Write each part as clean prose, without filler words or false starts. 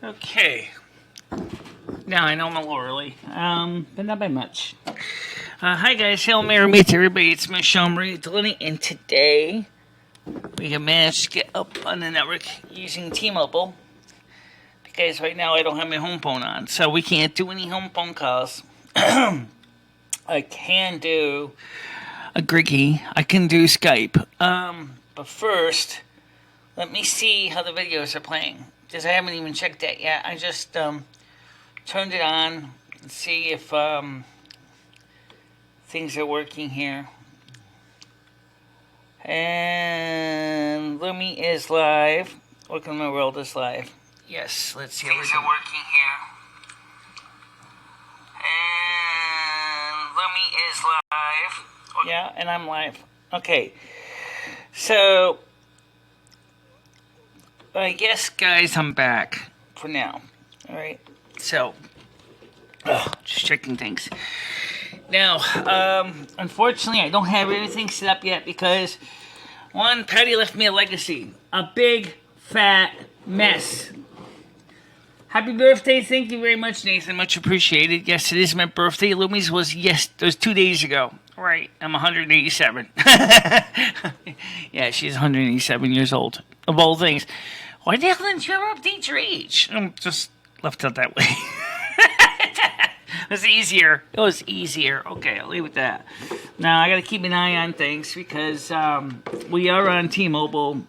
Okay. Now I know I'm a little early, but not by much. Hi guys, Hail Mary meets everybody. It's Michele Marie Delaney, and today we have managed to get up on the network using T-Mobile because right now I don't have my home phone on, so we can't do any home phone calls. I can do a Griggy. I can do Skype. But first, let me see how the videos are playing, because I haven't even checked that yet. I just turned it on and see if things are working here. And Lumi is live. Welcome to my world is live. Yes, let's see. Things are working here. And Lumi is live. Yeah, and I'm live. Okay. So, I guess, guys, I'm back for now. All right. So, just checking things. Now, unfortunately, I don't have everything set up yet because, one, Patty left me a legacy. A big, fat mess. Happy birthday. Thank you very much, Nathan. Much appreciated. Yes, it is my birthday. Lumi's was, it was 2 days ago. Right. I'm 187. Yeah, she's 187 years old. Of all things. Why the hell didn't you ever update your age? I'm just left out that way. It was easier. Okay, I'll leave it at that. Now, I got to keep an eye on things because we are on T-Mobile.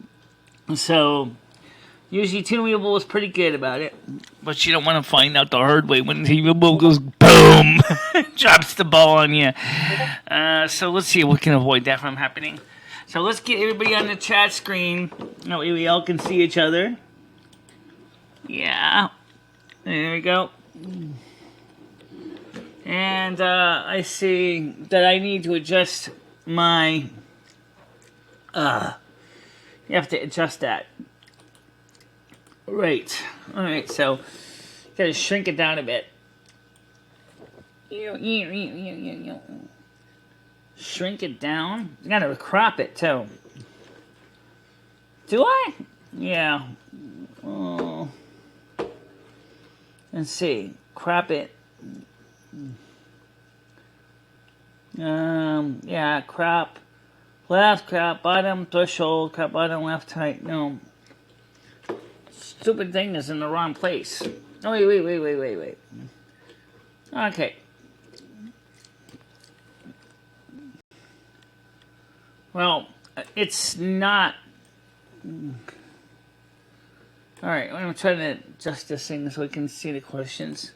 So, usually T-Mobile is pretty good about it. But you don't want to find out the hard way when T-Mobile goes boom, drops the ball on you. So, let's see if we can avoid that from happening. So, let's get everybody on the chat screen. That way we all can see each other. Yeah. There we go. And I see that I need to adjust my... you have to adjust that. Right. Alright, so... Gotta shrink it down a bit. Shrink it down? You gotta crop it, too. Do I? Yeah. Oh. Let's see. Crop it. Yeah, crop left, crop bottom, threshold, crop bottom, left, right. No. Stupid thing is in the wrong place. Oh, wait. Okay. Well, it's not. Alright, I'm trying to adjust this thing so we can see the questions.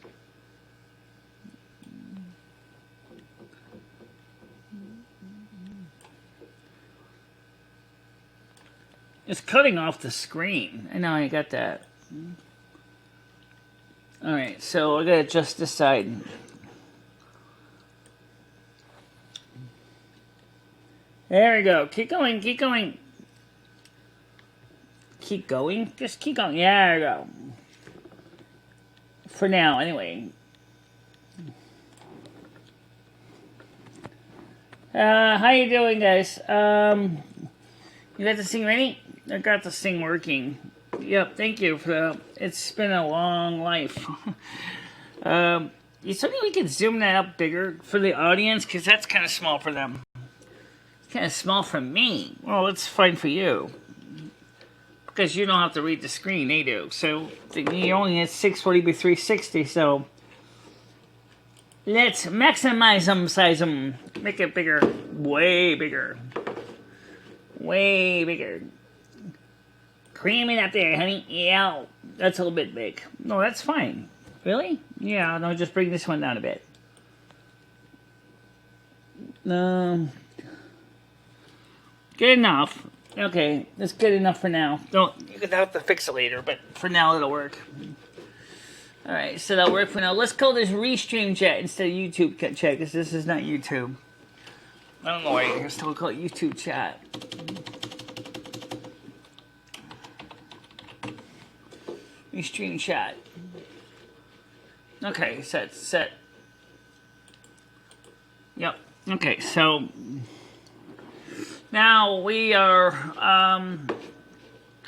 It's cutting off the screen. I know, I got that. Alright, so I gotta adjust this side. There we go. Keep going. Keep going? Just keep going. Yeah, there we go. For now, anyway. How you doing, guys? You got this thing ready? I got this thing working. Yep, thank you for that. It's been a long life. You told me we could zoom that up bigger for the audience, because that's kind of small for them. It's kind of small for me. Well, it's fine for you. Because you don't have to read the screen, they do. So, you only have 640 by 360, so... Let's maximize them, size them. Make it bigger. Way bigger. Way bigger. Cream it up there, honey. Yeah, that's a little bit big. No, that's fine. Really? Yeah, no, just bring this one down a bit. Good enough. Okay, that's good enough for now. You could have to fix it later, but for now it'll work. Alright, so that'll work for now. Let's call this Restream chat instead of YouTube chat, because this is not YouTube. I don't know why you still call it YouTube chat. Restream chat. Okay, set. Yep. Okay, so now we are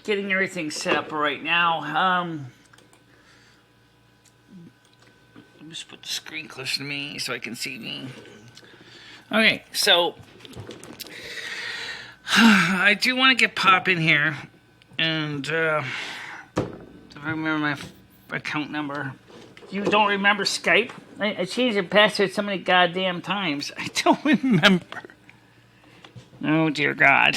getting everything set up right now. just put the screen close to me so I can see me. Okay, so I do want to get Pop in here, and if I remember my account number. You don't remember Skype? I changed the password so many goddamn times. I don't remember. Oh, dear God.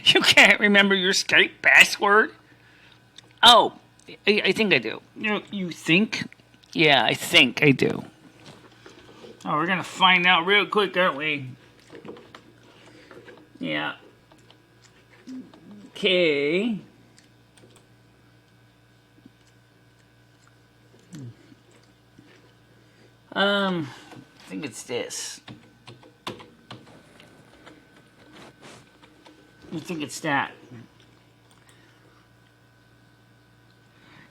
You can't remember your Skype password? Oh, I think I do. You think? Yeah, I think I do. Oh, we're going to find out real quick, aren't we? Yeah. Okay. I think it's this. I think it's that.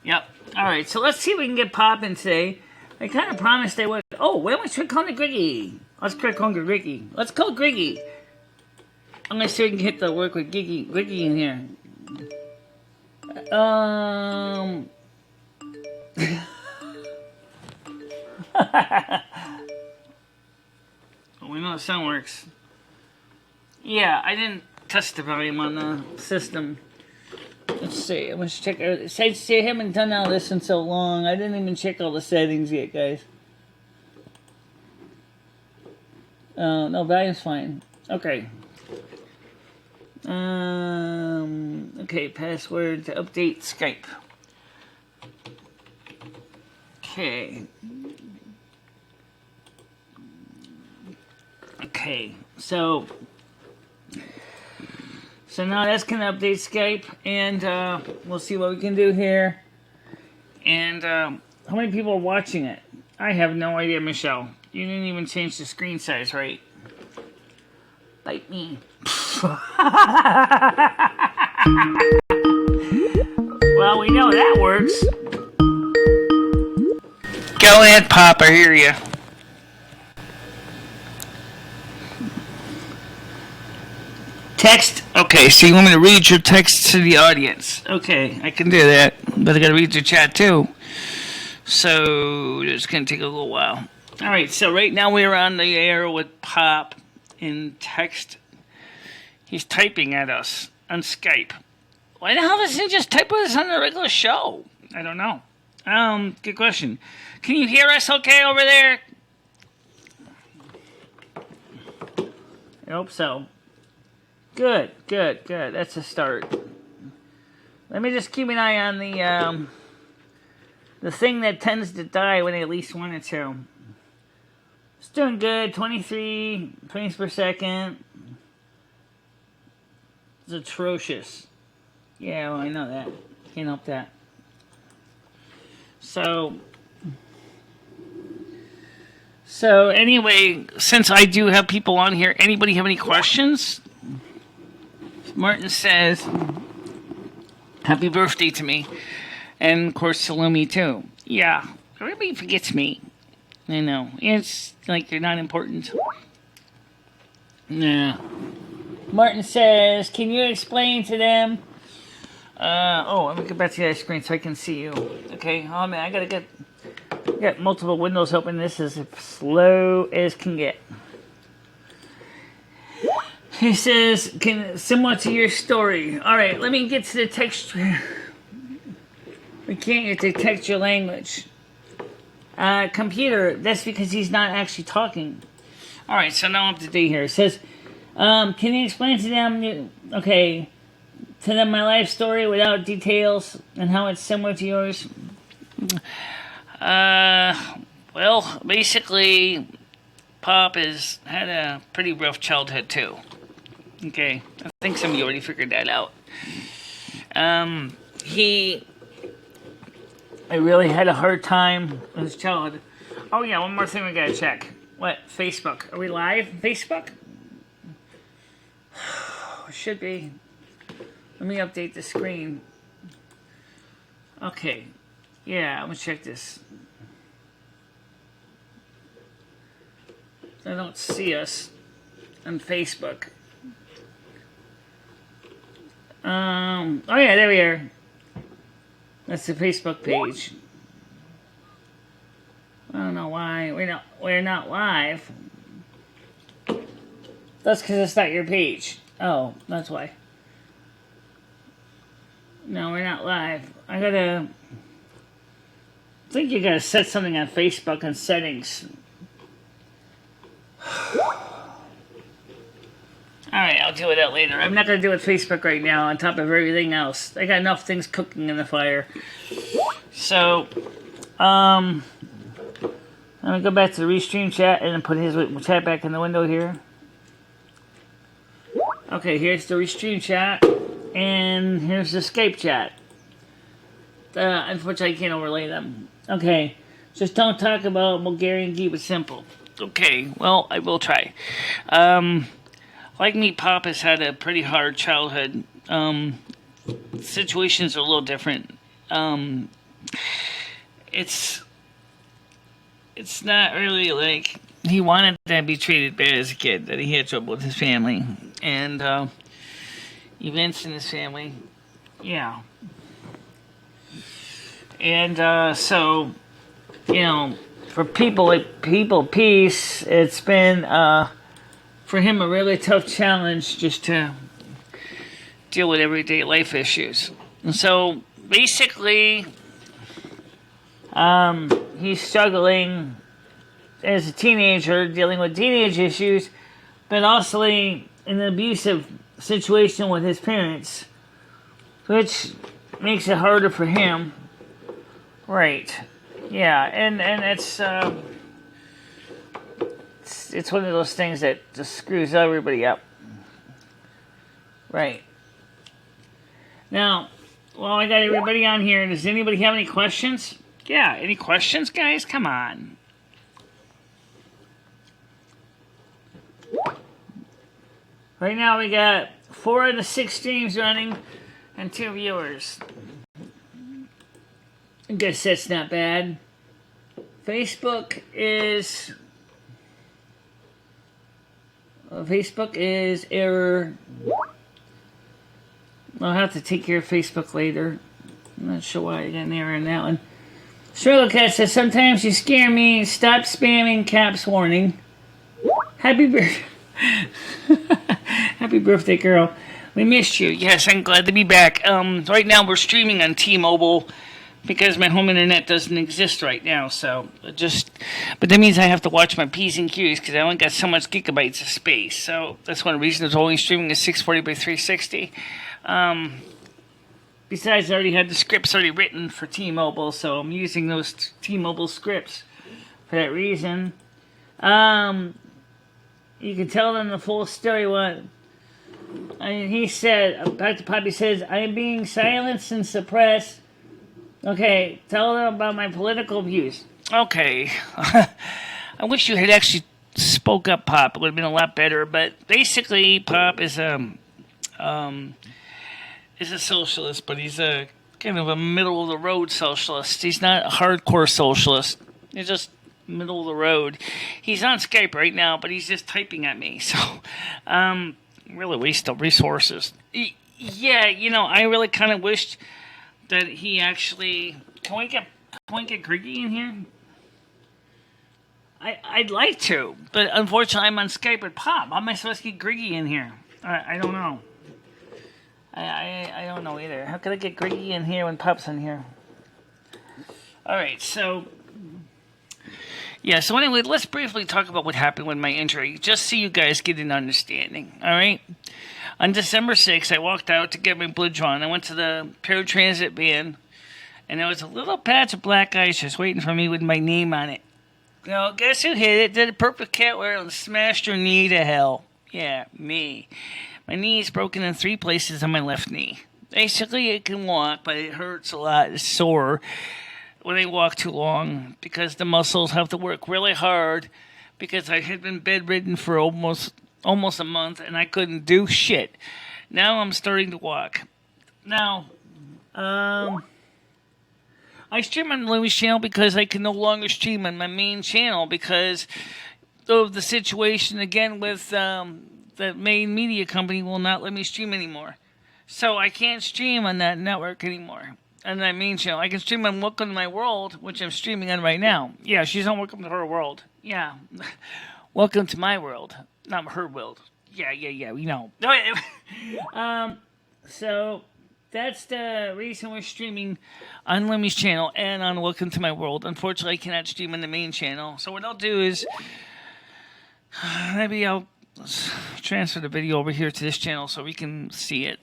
Yep. Alright, so let's see if we can get popping today. I kind of promised I would. Oh, why don't we try calling Griggy? Let's try calling Griggy. Let's call Griggy. I'm gonna see if we can hit the work with Griggy in here. We know the sound works. Yeah, I didn't test the volume on the system. Let's see. I'm gonna check. I haven't done all this in so long. I didn't even check all the settings yet, guys. No, volume's fine. Okay. Okay, password to update Skype. Okay. Okay, so now that's gonna update Skype, and we'll see what we can do here. And how many people are watching it? I have no idea, Michelle. You didn't even change the screen size, right? Bite me. Well, we know that works. Go ahead, Pop, I hear you. Text? Okay, so you want me to read your text to the audience. Okay, I can do that, but I gotta read your chat too. So, it's gonna take a little while. Alright, so right now we're on the air with Pop in text. He's typing at us on Skype. Why the hell doesn't he just type with us on the regular show? I don't know. Good question. Can you hear us okay over there? I hope so. Good. That's a start. Let me just keep an eye on the thing that tends to die when I least want it to. It's doing good. 23 frames per second. It's atrocious. Yeah, well, I know that. Can't help that. So anyway, since I do have people on here, anybody have any questions? Martin says, happy birthday to me. And, of course, to Lumi, too. Yeah, everybody forgets me. I know. It's like they're not important. Yeah. Martin says, can you explain to them? Let me get back to the screen so I can see you. Okay, oh man, I gotta get multiple windows open. This is as slow as can get. He says, similar to your story. Alright, let me get to the texture. We can't get to texture language. Computer, that's because he's not actually talking. Alright, so now I'm up to date here. It says, can you explain to them, my life story without details and how it's similar to yours? Well, basically, Pop has had a pretty rough childhood, too. Okay, I think some of you already figured that out. I really had a hard time with his childhood. Oh yeah, one more thing we gotta check. What? Facebook. Are we live? Facebook? Should be. Let me update the screen. Okay. Yeah, I'm gonna check this. I don't see us on Facebook. Oh yeah, there we are. That's the Facebook page. why we're not live. That's because it's not your page. Oh, that's why. No, we're not live. I think you gotta set something on Facebook on settings. Alright, I'll deal with that later. I'm not gonna deal with Facebook right now on top of everything else. I got enough things cooking in the fire. So, I'm gonna go back to the Restream chat and then put his chat back in the window here. Okay, here's the Restream chat, and here's the Skype chat. Unfortunately, I can't overlay them. Okay, just don't talk about Bulgarian, keep it simple. Okay, well, I will try. Like me, Pop has had a pretty hard childhood. Situations are a little different. It's not really like he wanted to be treated bad as a kid, that he had trouble with his family. And events in his family, yeah. And so, you know, for people peace, it's been for him a really tough challenge just to deal with everyday life issues. And so basically, he's struggling as a teenager, dealing with teenage issues, but also in an abusive situation with his parents, which makes it harder for him. Right. Yeah, and it's one of those things that just screws everybody up. Right. Now, well, I got everybody on here. Does anybody have any questions? Yeah, any questions, guys? Come on. Right now we got 4 of the 6 streams running and 2 viewers. I guess that's not bad. Facebook is error. I'll have to take care of Facebook later. I'm not sure why I got an error in that one. Struggle Cat says, sometimes you scare me. Stop spamming caps warning. Happy birthday. Happy birthday, girl. We missed you. Yes, I'm glad to be back. Right now we're streaming on T-Mobile because my home internet doesn't exist right now. So but that means I have to watch my P's and Q's because I only got so much gigabytes of space. So that's one reason it's only streaming at 640 by 360. Besides, I already had the scripts already written for T-Mobile, so I'm using those T-Mobile scripts for that reason. You can tell them the full story. He said, Dr. Poppy says, I am being silenced and suppressed. Okay, tell them about my political views. Okay. I wish you had actually spoke up, Pop. It would have been a lot better. But basically, Pop is a socialist, but he's a kind of a middle-of-the-road socialist. He's not a hardcore socialist. He's just middle of the road. He's on Skype right now, but he's just typing at me. So, really waste of resources. Yeah, you know, I really kind of wished that he actually. Can we get Griggy in here? I'd like to, but unfortunately, I'm on Skype with Pop. How am I supposed to get Griggy in here? I don't know. I don't know either. How can I get Griggy in here when Pop's in here? All right, so. Yeah, so anyway, let's briefly talk about what happened with my injury, just so you guys get an understanding, all right? On December 6th, I walked out to get my blood drawn. I went to the paratransit van, and there was a little patch of black ice just waiting for me with my name on it. Now, guess who hit it? Did a perfect catware and smashed her knee to hell. Yeah, me. My knee is broken in 3 places on my left knee. Basically, it can walk, but it hurts a lot. It's sore when I walk too long because the muscles have to work really hard because I had been bedridden for almost a month and I couldn't do shit. Now I'm starting to walk. Now, I stream on Lumi's channel because I can no longer stream on my main channel because of the situation again with the main media company will not let me stream anymore. So I can't stream on that network anymore. on that main channel. I can stream on Welcome to My World, which I'm streaming on right now. Yeah, she's on Welcome to Her World. Yeah. Welcome to my world. Not her world. Yeah, we know. So that's the reason we're streaming on Lumi's channel and on Welcome to My World. Unfortunately, I cannot stream on the main channel. So what I'll do is maybe I'll transfer the video over here to this channel so we can see it.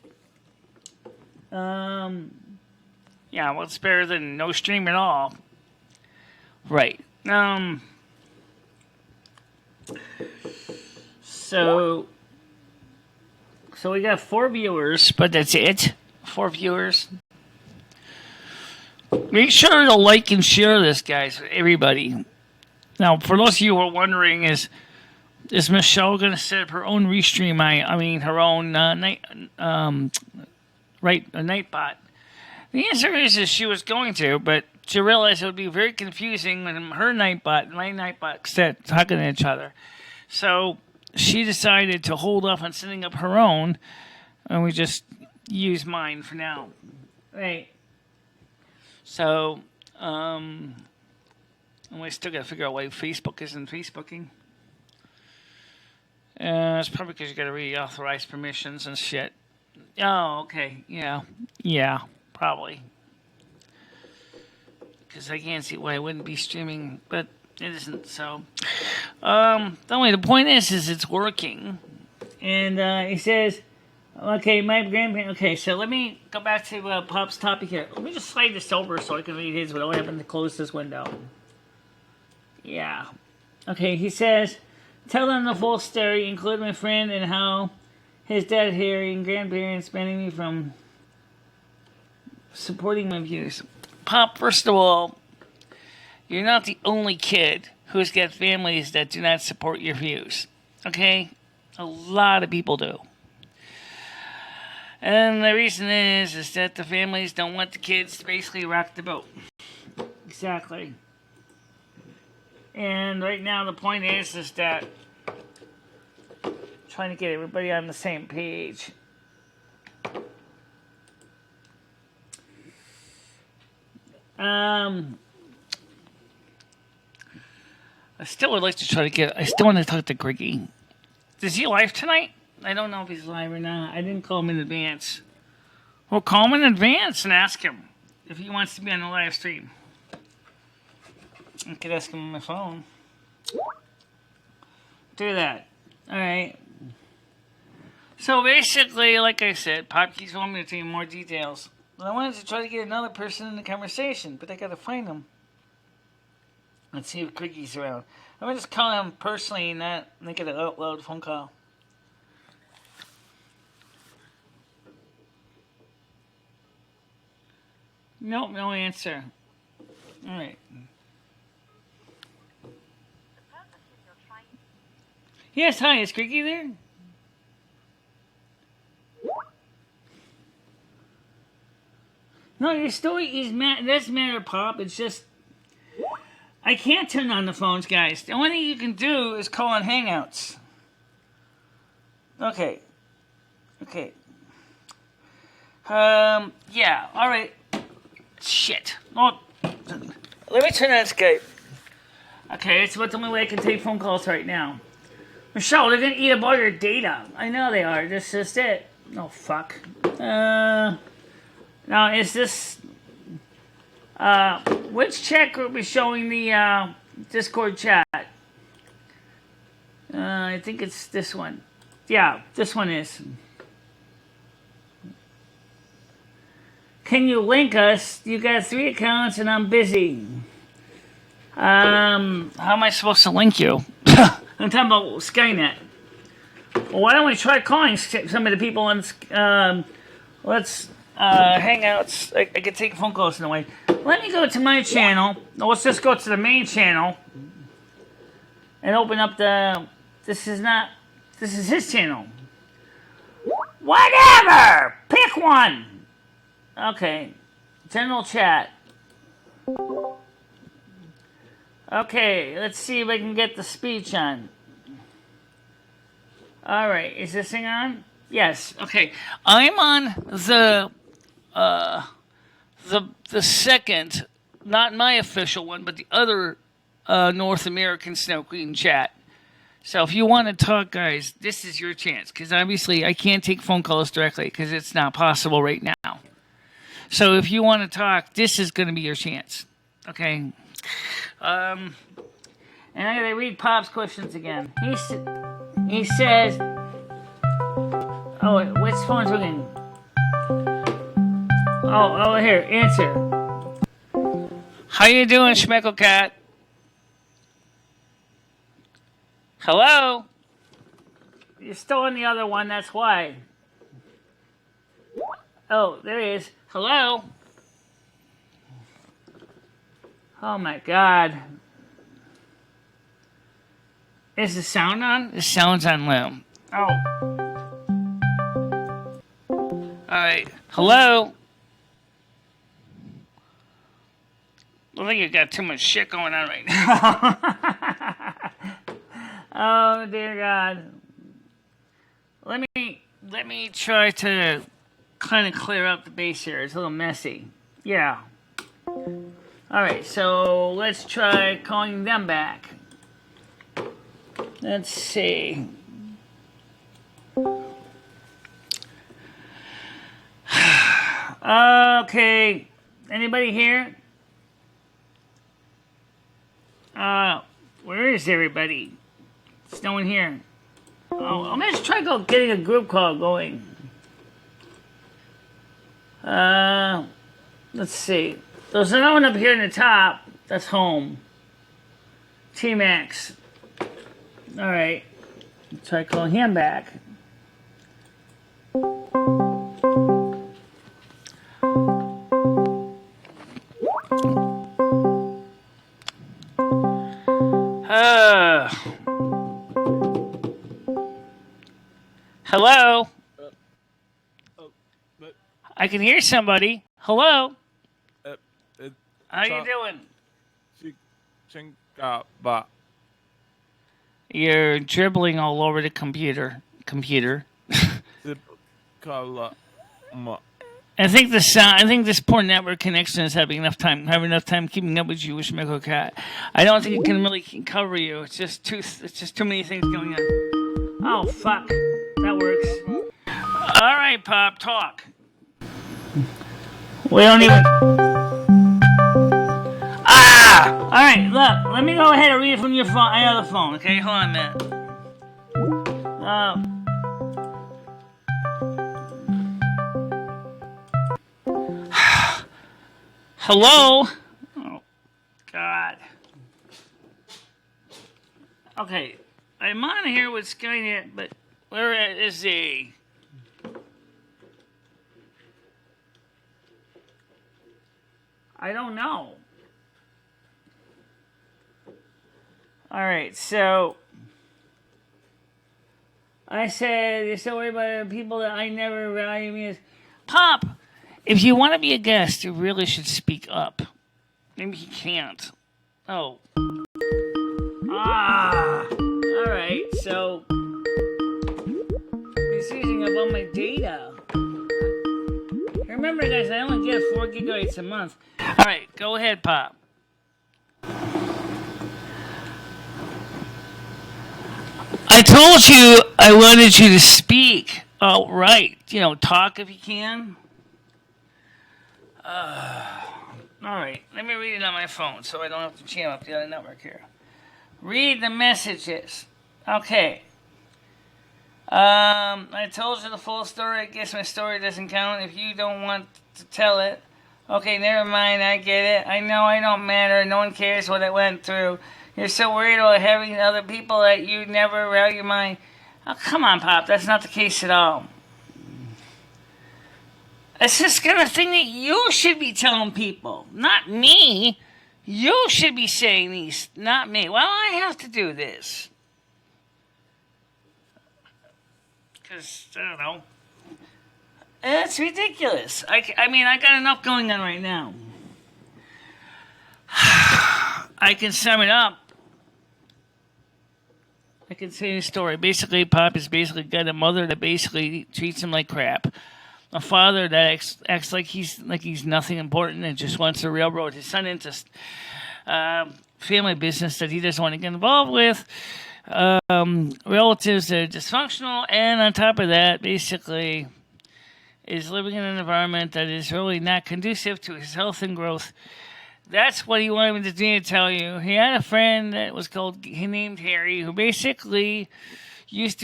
Yeah, well, it's better than no stream at all. Right. So we got 4 viewers, but that's it. 4 viewers. Make sure to like and share this, guys, with everybody. Now, for those of you who are wondering, is Michelle going to set up her own restream? I mean, her own Nightbot. The answer is she was going to, but she realized it would be very confusing when her Nightbot and my Nightbot sat talking to each other. So she decided to hold off on setting up her own, and we just use mine for now. Right. So, and we still got to figure out why Facebook isn't Facebooking. It's probably because you got to reauthorize permissions and shit. Oh, okay. Yeah, probably. Because I can't see why I wouldn't be streaming, but it isn't. So, anyway, the point is it's working. And he says, okay, my grandparents. Okay, so let me go back to Pop's topic here. Let me just slide this over so I can read his without having to close this window. Yeah. Okay, he says, tell them the full story, including my friend and how his dad, Harry, and grandparents banning me from supporting my views. Pop, first of all, you're not the only kid who's got families that do not support your views. Okay? A lot of people do. And the reason is that the families don't want the kids to basically rock the boat. Exactly. And right now the point is that trying to get everybody on the same page. I still would like to try to get. I still want to talk to Griggy. Is he live tonight? I don't know if he's live or not. I didn't call him in advance. Well, call him in advance and ask him if he wants to be on the live stream. I could ask him on my phone. Do that. All right. So basically, like I said, Pop keeps wanting me to tell you more details. But I wanted to try to get another person in the conversation, but I gotta find him. Let's see if Griggy's around. I'm gonna just call him personally and not make it an out loud phone call. Nope, no answer. Alright. Yes, hi, is Griggy there? No, your story is doesn't matter, Pop. It's just I can't turn on the phones, guys. The only thing you can do is call on Hangouts. Okay. Yeah. All right. Shit. Oh, let me turn on Skype. Okay, it's about the only way I can take phone calls right now. Michelle, they're gonna eat up all your data. I know they are. This is just it. Oh fuck. Now is this which chat group is showing the Discord chat? I think it's this one. Yeah, this one is. Can you link us? You got 3 accounts and I'm busy. How am I supposed to link you? I'm talking about Skynet. Well, why don't we try calling some of the people on let's Hangouts. I can take phone calls in a way. Let me go to my channel. Let's just go to the main channel and open up the. This is his channel. Whatever. Pick one. Okay. General chat. Okay. Let's see if I can get the speech on. All right. Is this thing on? Yes. Okay. I'm on the second, not my official one, but the other North American Snow Queen chat. So if you want to talk, guys, this is your chance. Because obviously I can't take phone calls directly because it's not possible right now. So if you want to talk, this is going to be your chance. Okay. And I'm going to read Pop's questions again. He says, oh, which phone's ringing? Oh, here, answer. How you doing, Schmeckle Cat? Hello? You're still on the other one, that's why. Oh, there he is. Hello? Oh my god. Is the sound on? The sound's on low. Oh. Alright. Hello? I think you got too much shit going on right now. Oh dear God. Let me try to kind of clear up the base here. It's a little messy. Yeah. Alright, so let's try calling them back. Let's see. Okay. Anybody here? Where is everybody? There's no one here. Oh, I'm gonna try getting a group call going. Let's see. There's another one up here in the top. That's home. T-Max. Alright. Try calling him back. Hello? I can hear somebody. Hello? How you doing? You're dribbling all over the computer. I think this poor network connection is having enough time keeping up with you, Schmeckle Cat. I don't think it can really cover you. It's just too many things going on. Oh fuck. That works. All right, Pop, talk. We don't even. All right, look. Let me go ahead and read it from your phone, other phone. Okay, hold on a minute. Hello. Oh, God. Okay, I'm on here with Skynet, but where is he? I don't know. Alright, so I said, you're so worried about the people that I never value me as Pop, if you want to be a guest, you really should speak up. Maybe he can't. Oh. Alright, so he's using up all my data. Remember, guys, I only get 4 gigabytes a month. Alright, go ahead, Pop. I told you I wanted you to speak. Oh, right. You know, talk if you can. Alright, let me read it on my phone so I don't have to jam up the other network here. Read the messages. Okay. I told you the full story. I guess my story doesn't count if you don't want to tell it. Okay, never mind. I get it. I know I don't matter. No one cares what I went through. You're so worried about having other people that you never value my... Oh, come on, Pop. That's not the case at all. It's just kind of thing that you should be telling people. Not me. You should be saying these, not me. Well, I have to do this. Because, I don't know. It's ridiculous. I mean, I got enough going on right now. I can sum it up. I can say the story. Basically, Pop has basically got a mother that basically treats him like crap. a father that acts like he's nothing important and just wants to railroad his son into family business that he doesn't want to get involved with. Relatives that are dysfunctional, and on top of that, basically, is living in an environment that is really not conducive to his health and growth. That's what he wanted me to tell you. He had a friend that was he named Harry, who basically his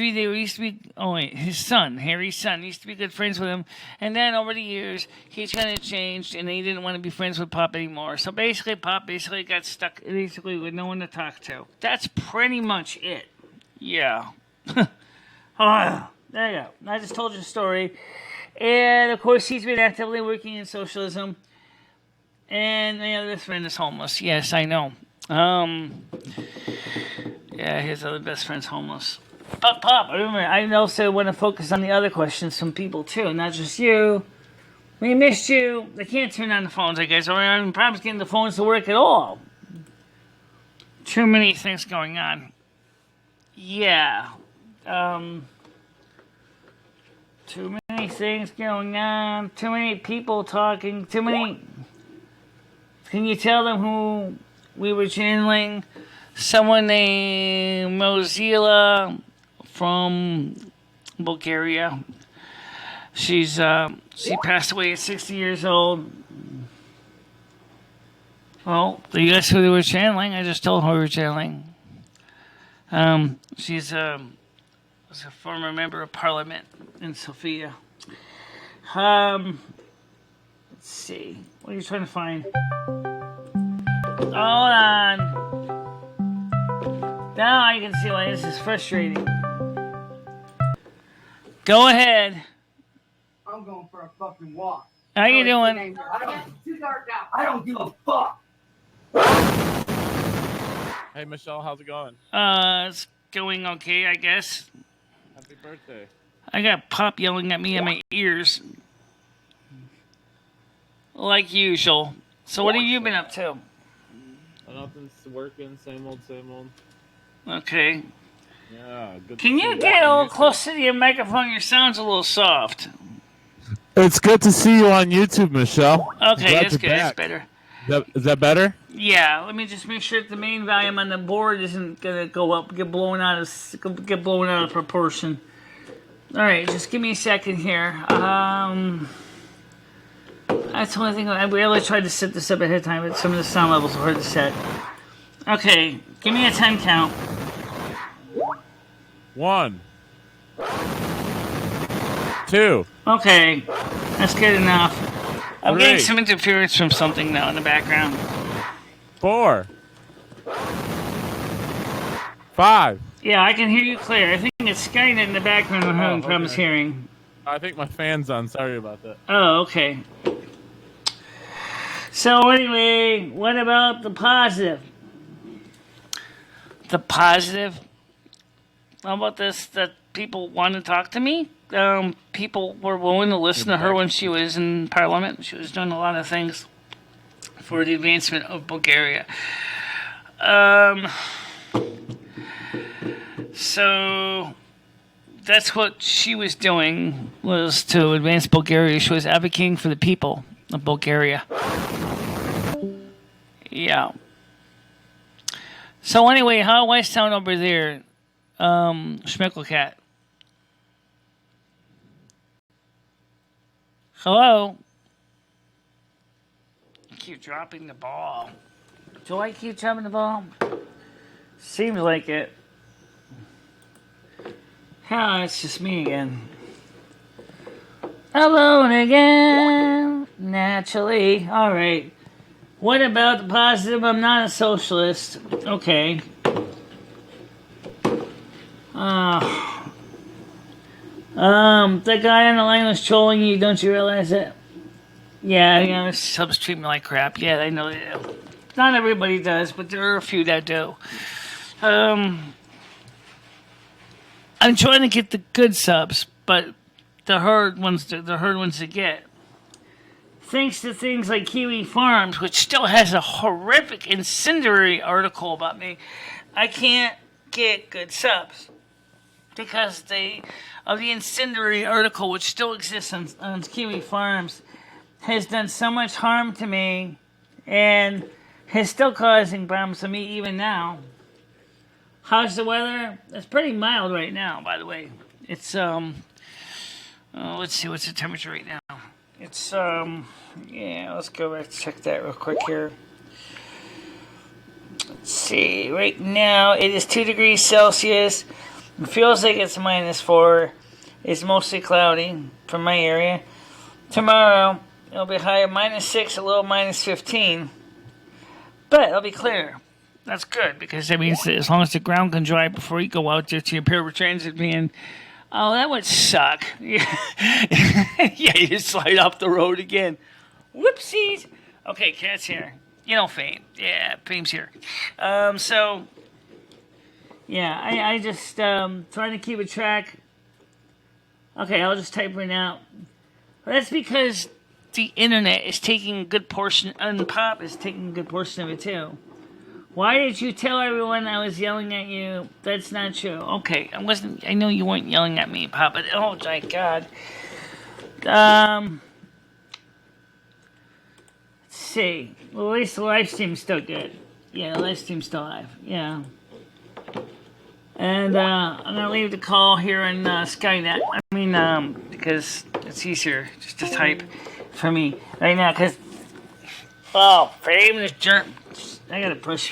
son, Harry's son, used to be good friends with him, and then over the years, he's kind of changed, and he didn't want to be friends with Pop anymore. So basically, Pop got stuck with no one to talk to. That's pretty much it. Yeah. There you go. I just told you the story. And, of course, he's been actively working in socialism. And, this friend is homeless. Yes, I know. His other best friend's homeless. Pop, remember, I also want to focus on the other questions from people, too, not just you. We missed you. They can't turn on the phones, I guess, or I'm having problems getting the phones to work at all. Too many things going on. Yeah. Too many things going on. Too many people talking. Too many... Can you tell them who we were channeling? Someone named Mozilla from Bulgaria. She passed away at 60 years old. Well, you guess who they were channeling? I just told her we were channeling. She's was a former member of parliament in Sofia. Let's see. What are you trying to find? Hold on. Now I can see why this is frustrating. Go ahead. I'm going for a fucking walk. How you doing? It's too dark out. I don't give a fuck. Hey, Michelle, how's it going? It's going okay, I guess. Happy birthday. I got Pop yelling at me in my ears. Like usual. So what have you been up to? Nothing's working, same old, same old. Okay. Yeah, good. Can you get a little close to your microphone? Your sound's a little soft. It's good to see you on YouTube, Michelle. Okay, that's good. That's better. Is that better? Yeah. Let me just make sure that the main volume on the board isn't gonna go up, get blown out of proportion. All right, just give me a second here. That's the only thing. I really tried to set this up ahead of time, but some of the sound levels are hard to set. Okay, give me a 10 count. 1, 2. Okay, that's good enough. I'm 3. getting some interference from something now in the background. 4. 5. Yeah, I can hear you clear. I think it's Skynet in the background I'm having problems hearing. I think my fan's on. Sorry about that. Oh, okay. So anyway, what about the positive? The positive? How about this? That people want to talk to me? People were willing to listen to her when she was in Parliament. She was doing a lot of things for the advancement of Bulgaria. So that's what she was doing, was to advance Bulgaria. She was advocating for the people of Bulgaria. Yeah. So anyway, how do I sound over there, Schmickelcat? Hello? I keep dropping the ball. Do I keep dropping the ball? Seems like it. Oh, it's just me again. Alone again, naturally. All right. What about the positive? I'm not a socialist. Okay. The guy on the line was trolling you. Don't you realize that? Yeah, subs treat me like crap. Yeah, I know they do. Not everybody does, but there are a few that do. I'm trying to get the good subs, but the hard ones to get. Thanks to things like Kiwi Farms, which still has a horrific incendiary article about me, I can't get good subs. because of the incendiary article, which still exists on Kiwi Farms, has done so much harm to me and is still causing problems to me even now. How's the weather? It's pretty mild right now, by the way. It's let's see, what's the temperature right now? It's yeah, let's go back and check that real quick here. Let's see, right now it is 2 degrees Celsius. It feels like it's -4. It's mostly cloudy from my area. Tomorrow it'll be high of -6, a little -15. But it'll be clear. That's good, because that means that as long as the ground can dry before you go out there to your paratransit van. Oh, that would suck. Yeah, you just slide off the road again. Whoopsies. Okay, Cat's here. You know Fame. Yeah, Fame's here. So, yeah, I just trying to keep a track. Okay, I'll just type it out. Well, that's because the internet is taking a good portion, and Pop is taking a good portion of it too. Why did you tell everyone I was yelling at you? That's not true. Okay, I know you weren't yelling at me, Pop, but oh my God. Let's see. Well, at least the live stream's still good. Yeah, the live stream's still live. Yeah. And I'm gonna leave the call here in Skynet. I mean, because it's easier just to type for me right now. Cause Fame is jerk. I gotta brush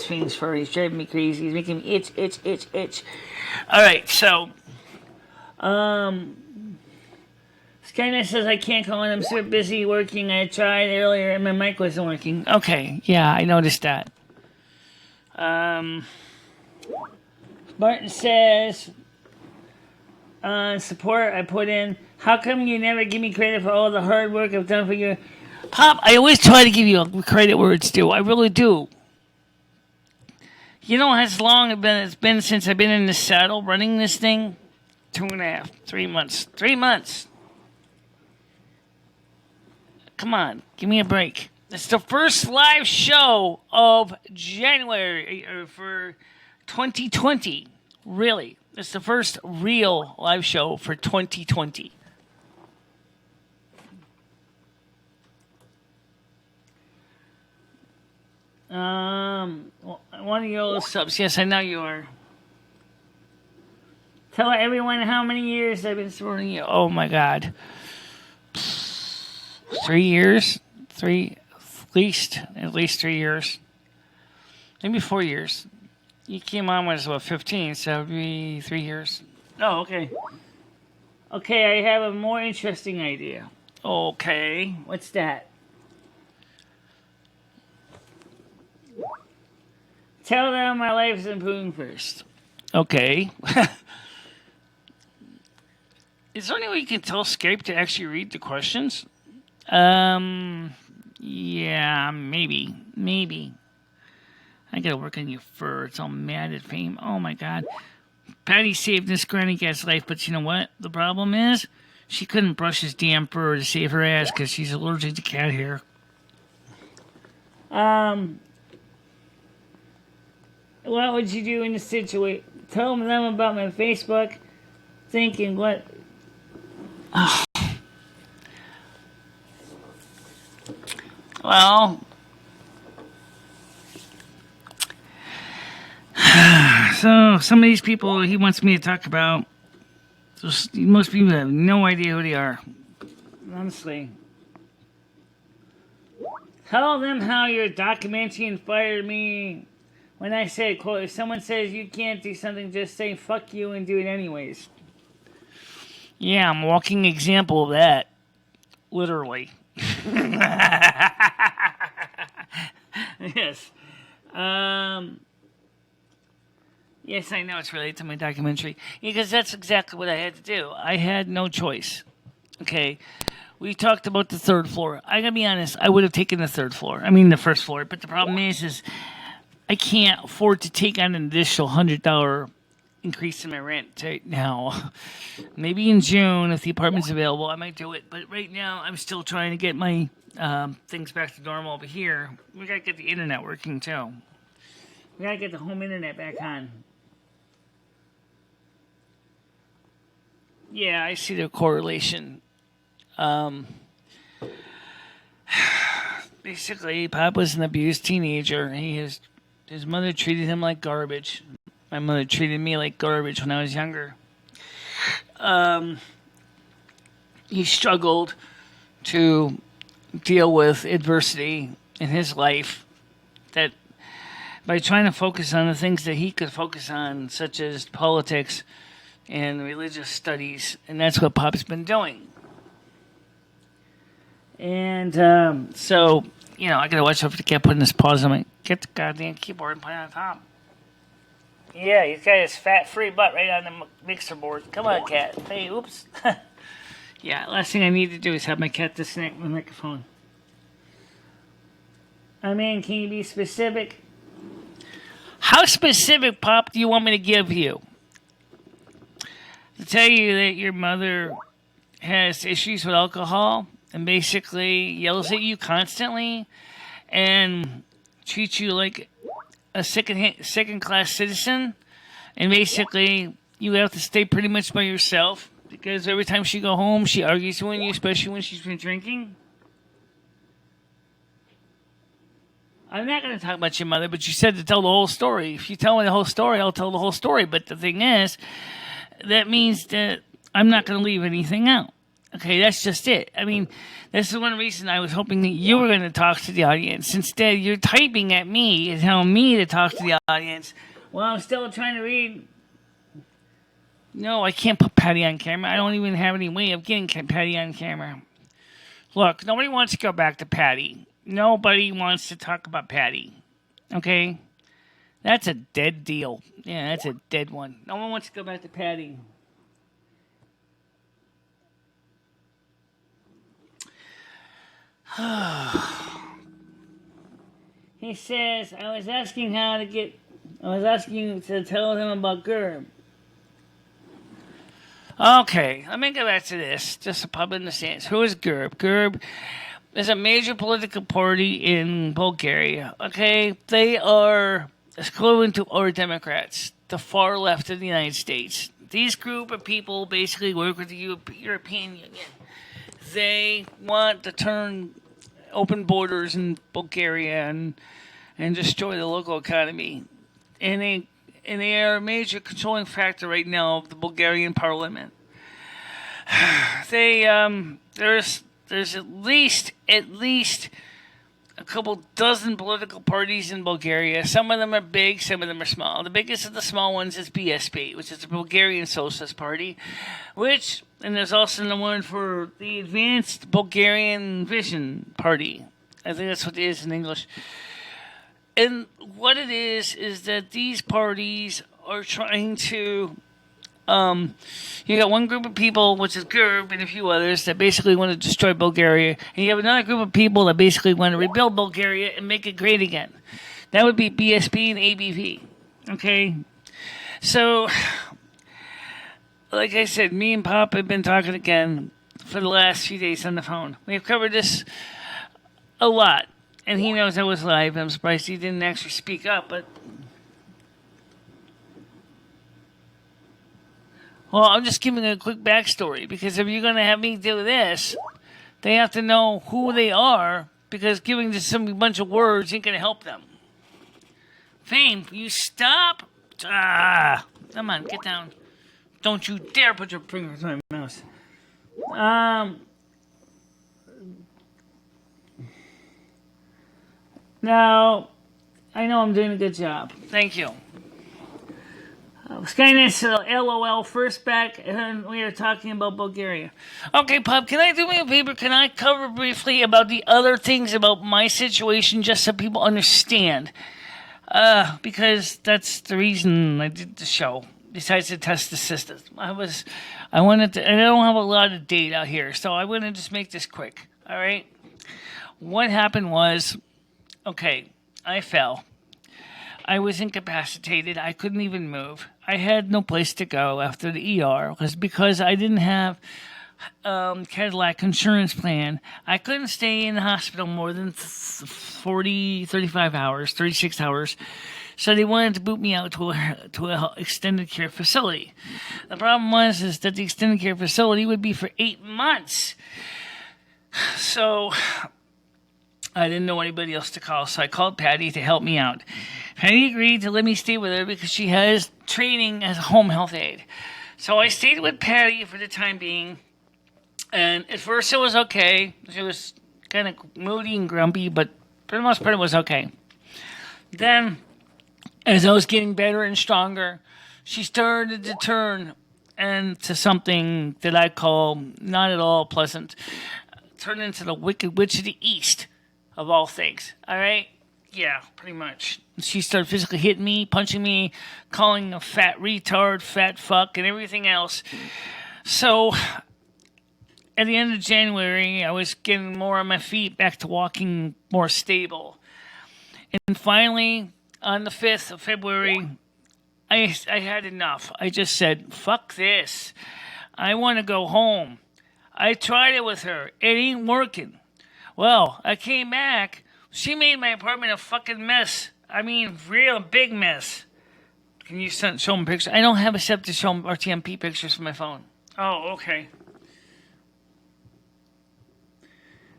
Fame's fur. He's driving me crazy. He's making me itch. All right, so Skynet says I can't call in. I'm so busy working. I tried earlier and my mic wasn't working. Okay, yeah, I noticed that. Martin says, support I put in. How come you never give me credit for all the hard work I've done for you? Pop, I always try to give you credit where it's due. I really do. You know how long it's been since I've been in the saddle running this thing? 2.5, 3 months. 3 months. Come on, give me a break. It's the first live show of January for 2020. Really. It's the first real live show for 2020. One of your subs. Yes, I know you are. Tell everyone how many years I've been supporting you. Oh my God. 3 years? At least 3 years. Maybe 4 years. You came on when I was about 15, so it would be 3 years. Oh, okay. Okay, I have a more interesting idea. Okay, what's that? Tell them my life is improving first. Okay. Is there any way you can tell Skype to actually read the questions? Yeah, maybe. I gotta work on your fur. It's all mad at Fame. Oh my God. Patty saved this granny cat's life, but you know what? The problem is, she couldn't brush his damn fur to save her ass because she's allergic to cat hair. What would you do in the situation? Tell them about my Facebook. Thinking what? Well, so some of these people he wants me to talk about, most people have no idea who they are. Honestly. Tell them how your documentary inspired me. When I said, quote, if someone says you can't do something, just say fuck you and do it anyways. Yeah, I'm a walking example of that. Literally. Yes. Yes, I know it's related to my documentary. Because that's exactly what I had to do. I had no choice. Okay. We talked about the third floor. I gotta be honest, I would have taken the third floor. I mean the first floor. But the problem is I can't afford to take on an additional $100 increase in my rent right now. Maybe in June, if the apartment's available, I might do it. But right now, I'm still trying to get my things back to normal over here. We gotta get the internet working too. We gotta get the home internet back on. Yeah, I see the correlation. Basically, Pop was an abused teenager. His mother treated him like garbage. My mother treated me like garbage when I was younger. He struggled to deal with adversity in his life that by trying to focus on the things that he could focus on, such as politics and religious studies, and that's what Pop's been doing. And so, I gotta watch out for the cat putting his paws on my... Get the goddamn keyboard and put it on top. Yeah, he's got his fat-free butt right on the mixer board. Come on, cat. Hey, oops. Yeah, last thing I need to do is have my cat disconnect my microphone. I mean, can you be specific? How specific, Pop, do you want me to give you? To tell you that your mother has issues with alcohol and basically yells at you constantly and treats you like a second-class citizen, and basically you have to stay pretty much by yourself because every time she go home, she argues with you, especially when she's been drinking? I'm not going to talk about your mother, but you said to tell the whole story. If you tell me the whole story, I'll tell the whole story. But the thing is, that means that I'm not going to leave anything out. Okay, that's just it. I mean, this is one reason I was hoping that you were going to talk to the audience. Instead, you're typing at me and telling me to talk to the audience while I'm still trying to read. No, I can't put Patty on camera. I don't even have any way of getting Patty on camera. Look, nobody wants to go back to Patty. Nobody wants to talk about Patty. Okay? That's a dead deal. Yeah, that's a dead one. No one wants to go back to Patty. He says, I was asking you to tell him about Gerb. Okay, let me get back to this, just so public understands. Who is Gerb? Gerb is a major political party in Bulgaria. Okay, they are equivalent to our Democrats, the far left of the United States. These group of people basically work with the European Union. They want to turn open borders in Bulgaria and destroy the local economy. And they are a major controlling factor right now of the Bulgarian parliament. There's at least a couple dozen political parties in Bulgaria. Some of them are big, some of them are small. The biggest of the small ones is BSP, which is the Bulgarian Socialist Party, and there's also the one for the Advanced Bulgarian Vision Party. I think that's what it is in English. And what it is that these parties are trying to... you got one group of people, which is Gerb and a few others, that basically want to destroy Bulgaria. And you have another group of people that basically want to rebuild Bulgaria and make it great again. That would be BSP and ABV. Okay? So, like I said, me and Pop have been talking again for the last few days on the phone. We've covered this a lot. And he knows I was live. I'm surprised he didn't actually speak up, but... Well, I'm just giving a quick backstory, because if you're going to have me do this, they have to know who they are, because giving just some bunch of words ain't going to help them. Fame, you stop? Come on, get down. Don't you dare put your fingers on my mouse. Now, I know I'm doing a good job. Thank you. Skynet LOL first back, and we are talking about Bulgaria. Okay, Pop, can I do me a favor? Can I cover briefly about the other things about my situation, just so people understand? Because that's the reason I did the show, besides to test the system. I don't have a lot of data here, so I want to just make this quick, all right? What happened was, okay, I fell. I was incapacitated. I couldn't even move. I had no place to go after the ER because I didn't have Cadillac insurance plan. I couldn't stay in the hospital more than 35 hours, 36 hours. So they wanted to boot me out to a extended care facility. The problem was is that the extended care facility would be for 8 months. So I didn't know anybody else to call, so I called Patty to help me out. Patty agreed to let me stay with her because she has training as a home health aide. So I stayed with Patty for the time being, and at first it was okay. She was kind of moody and grumpy, but for the most part it was okay. Then, as I was getting better and stronger, she started to turn into something that I call not at all pleasant. Turn into the Wicked Witch of the East, of all things. All right? Yeah, pretty much. She started physically hitting me, punching me, calling a fat retard, fat fuck, and everything else. So, at the end of January, I was getting more on my feet, back to walking more stable. And finally, on the 5th of February, I had enough. I just said, fuck this. I want to go home. I tried it with her. It ain't working. Well, I came back. She made my apartment a fucking mess. I mean, real big mess. Can you show them pictures? I don't have a set to show them RTMP pictures from my phone. Oh, okay.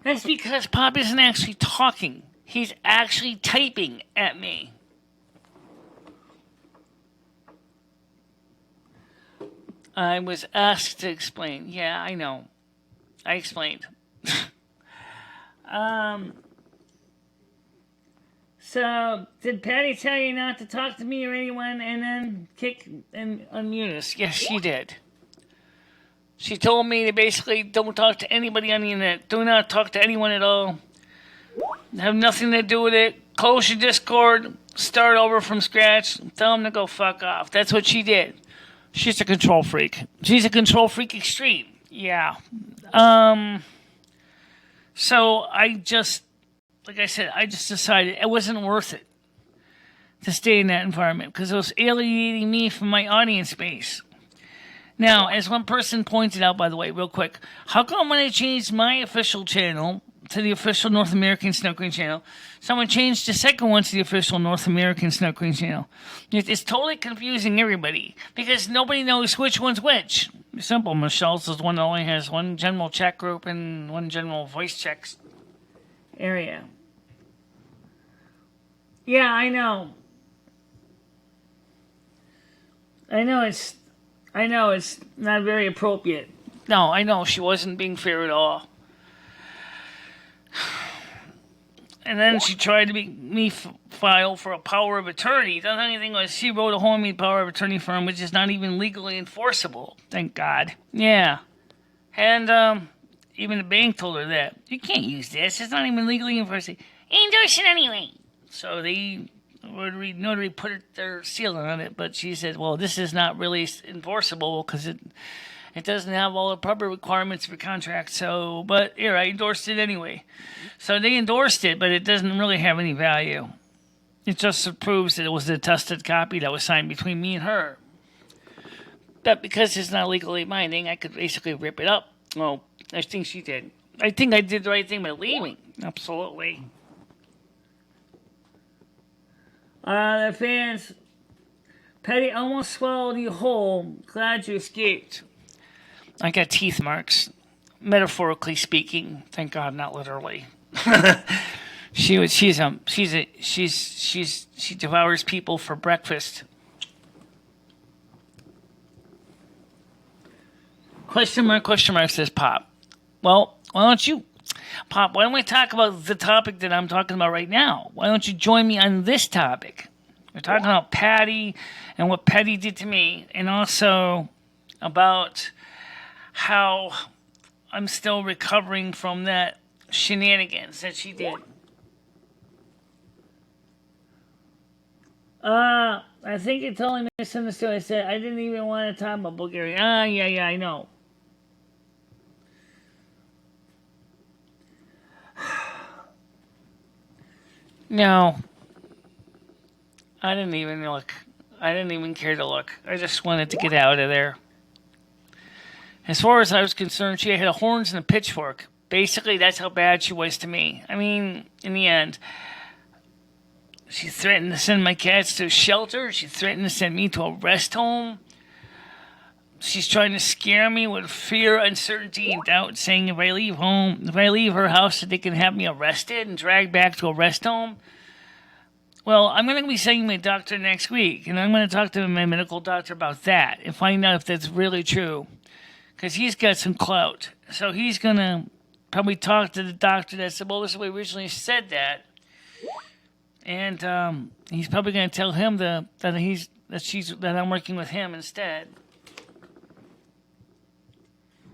That's because Pop isn't actually talking. He's actually typing at me. I was asked to explain. Yeah, I know. I explained. So, did Patty tell you not to talk to me or anyone and then kick and unmute us? Yes, she did. She told me to basically don't talk to anybody on the internet. Do not talk to anyone at all. Have nothing to do with it. Close your Discord. Start over from scratch. Tell them to go fuck off. That's what she did. She's a control freak. She's a control freak extreme. Yeah. So I just, like I said, I just decided it wasn't worth it to stay in that environment because it was alienating me from my audience base. Now, as one person pointed out, by the way, real quick, how come when I changed my official channel to the official North American Snow Queen channel, someone changed the second one to the official North American Snow Queen channel? It's totally confusing everybody because nobody knows which one's which. Simple. Michelle's is one that only has one general chat group and one general voice checks area. Yeah, I know. I know it's not very appropriate. No, I know she wasn't being fair at all. And then she tried to make me file for a power of attorney. The only thing was she wrote a homemade power of attorney for him, which is not even legally enforceable. Thank God. Yeah. And even the bank told her that. You can't use this. It's not even legally enforceable. Endorse it anyway. So they notary put their seal on it, but she said, well, this is not really enforceable because it doesn't have all the proper requirements for contract. So, but here, I endorsed it anyway. So they endorsed it, but it doesn't really have any value. It just proves that it was a attested copy that was signed between me and her. But because it's not legally binding, I could basically rip it up. Well, I think she did. I think I did the right thing by leaving. Absolutely. The fans, Patty almost swallowed you whole. Glad you escaped. I got teeth marks, metaphorically speaking. Thank God, not literally. She devours people for breakfast. Question mark says Pop. Well, why don't you, Pop? Why don't we talk about the topic that I'm talking about right now? Why don't you join me on this topic? We're talking about Patty and what Patty did to me, and also about how I'm still recovering from that shenanigans that she did. I think you totally misunderstood. I said I didn't even want to talk about Bulgaria. Yeah, I know. No. I didn't even look. I didn't even care to look. I just wanted to get out of there. As far as I was concerned, she had horns and a pitchfork. Basically, that's how bad she was to me. I mean, in the end, She threatened to send my cats to a shelter. She threatened to send me to a rest home. She's trying to scare me with fear, uncertainty, and doubt, saying if I leave her house, that they can have me arrested and dragged back to a rest home. Well, I'm going to be seeing my doctor next week, and I'm going to talk to my medical doctor about that and find out if that's really true. Because he's got some clout. So he's going to probably talk to the doctor that supposedly originally said that. And he's probably going to tell him that I'm working with him instead.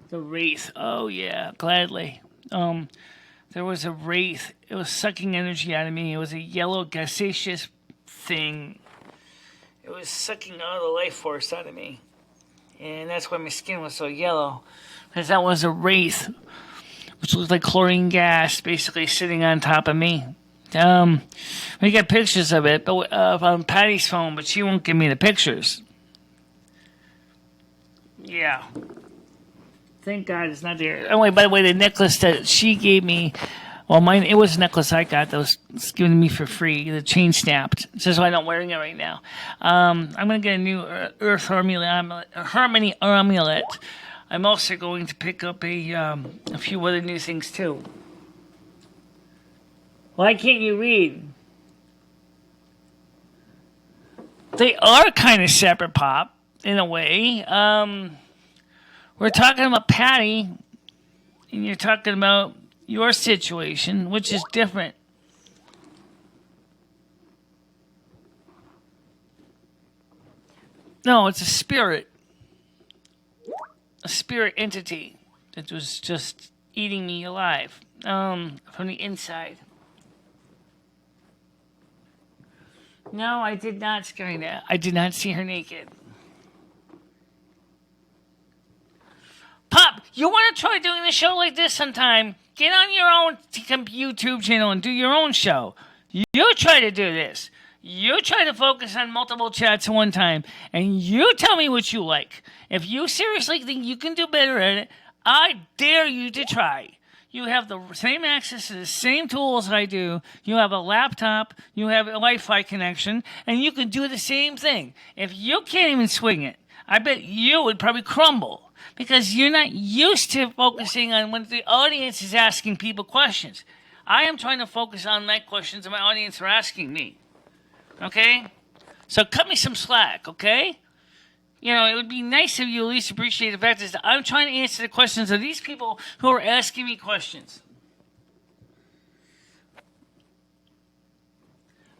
The wraith. Oh yeah, gladly. There was a wraith. It was sucking energy out of me. It was a yellow gaseous thing. It was sucking all the life force out of me, and that's why my skin was so yellow. Because that was a wraith, which looked like chlorine gas, basically sitting on top of me. We got pictures of it, but on Patty's phone, but she won't give me the pictures. Yeah. Thank God it's not there. Oh, wait, by the way, the necklace that she gave me, well, mine, it was a necklace I got that was given to me for free. The chain snapped. So that's why I'm not wearing it right now. I'm going to get a new Earth Harmony amulet. I'm also going to pick up a few other new things, too. Why can't you read? They are kind of separate, Pop, in a way. We're talking about Patty, and you're talking about your situation, which is different. No, it's a spirit entity that was just eating me alive from the inside. No, I did not scare that. I did not see her naked. Pop, you want to try doing a show like this sometime? Get on your own YouTube channel and do your own show. You try to do this. You try to focus on multiple chats at one time, and you tell me what you like. If you seriously think you can do better at it, I dare you to try. You have the same access to the same tools I do. You have a laptop. You have a Wi-Fi connection. And you can do the same thing. If you can't even swing it, I bet you would probably crumble. Because you're not used to focusing on when the audience is asking people questions. I am trying to focus on my questions and my audience are asking me. Okay? So cut me some slack, okay? You know, it would be nice if you at least appreciate the fact that I'm trying to answer the questions of these people who are asking me questions.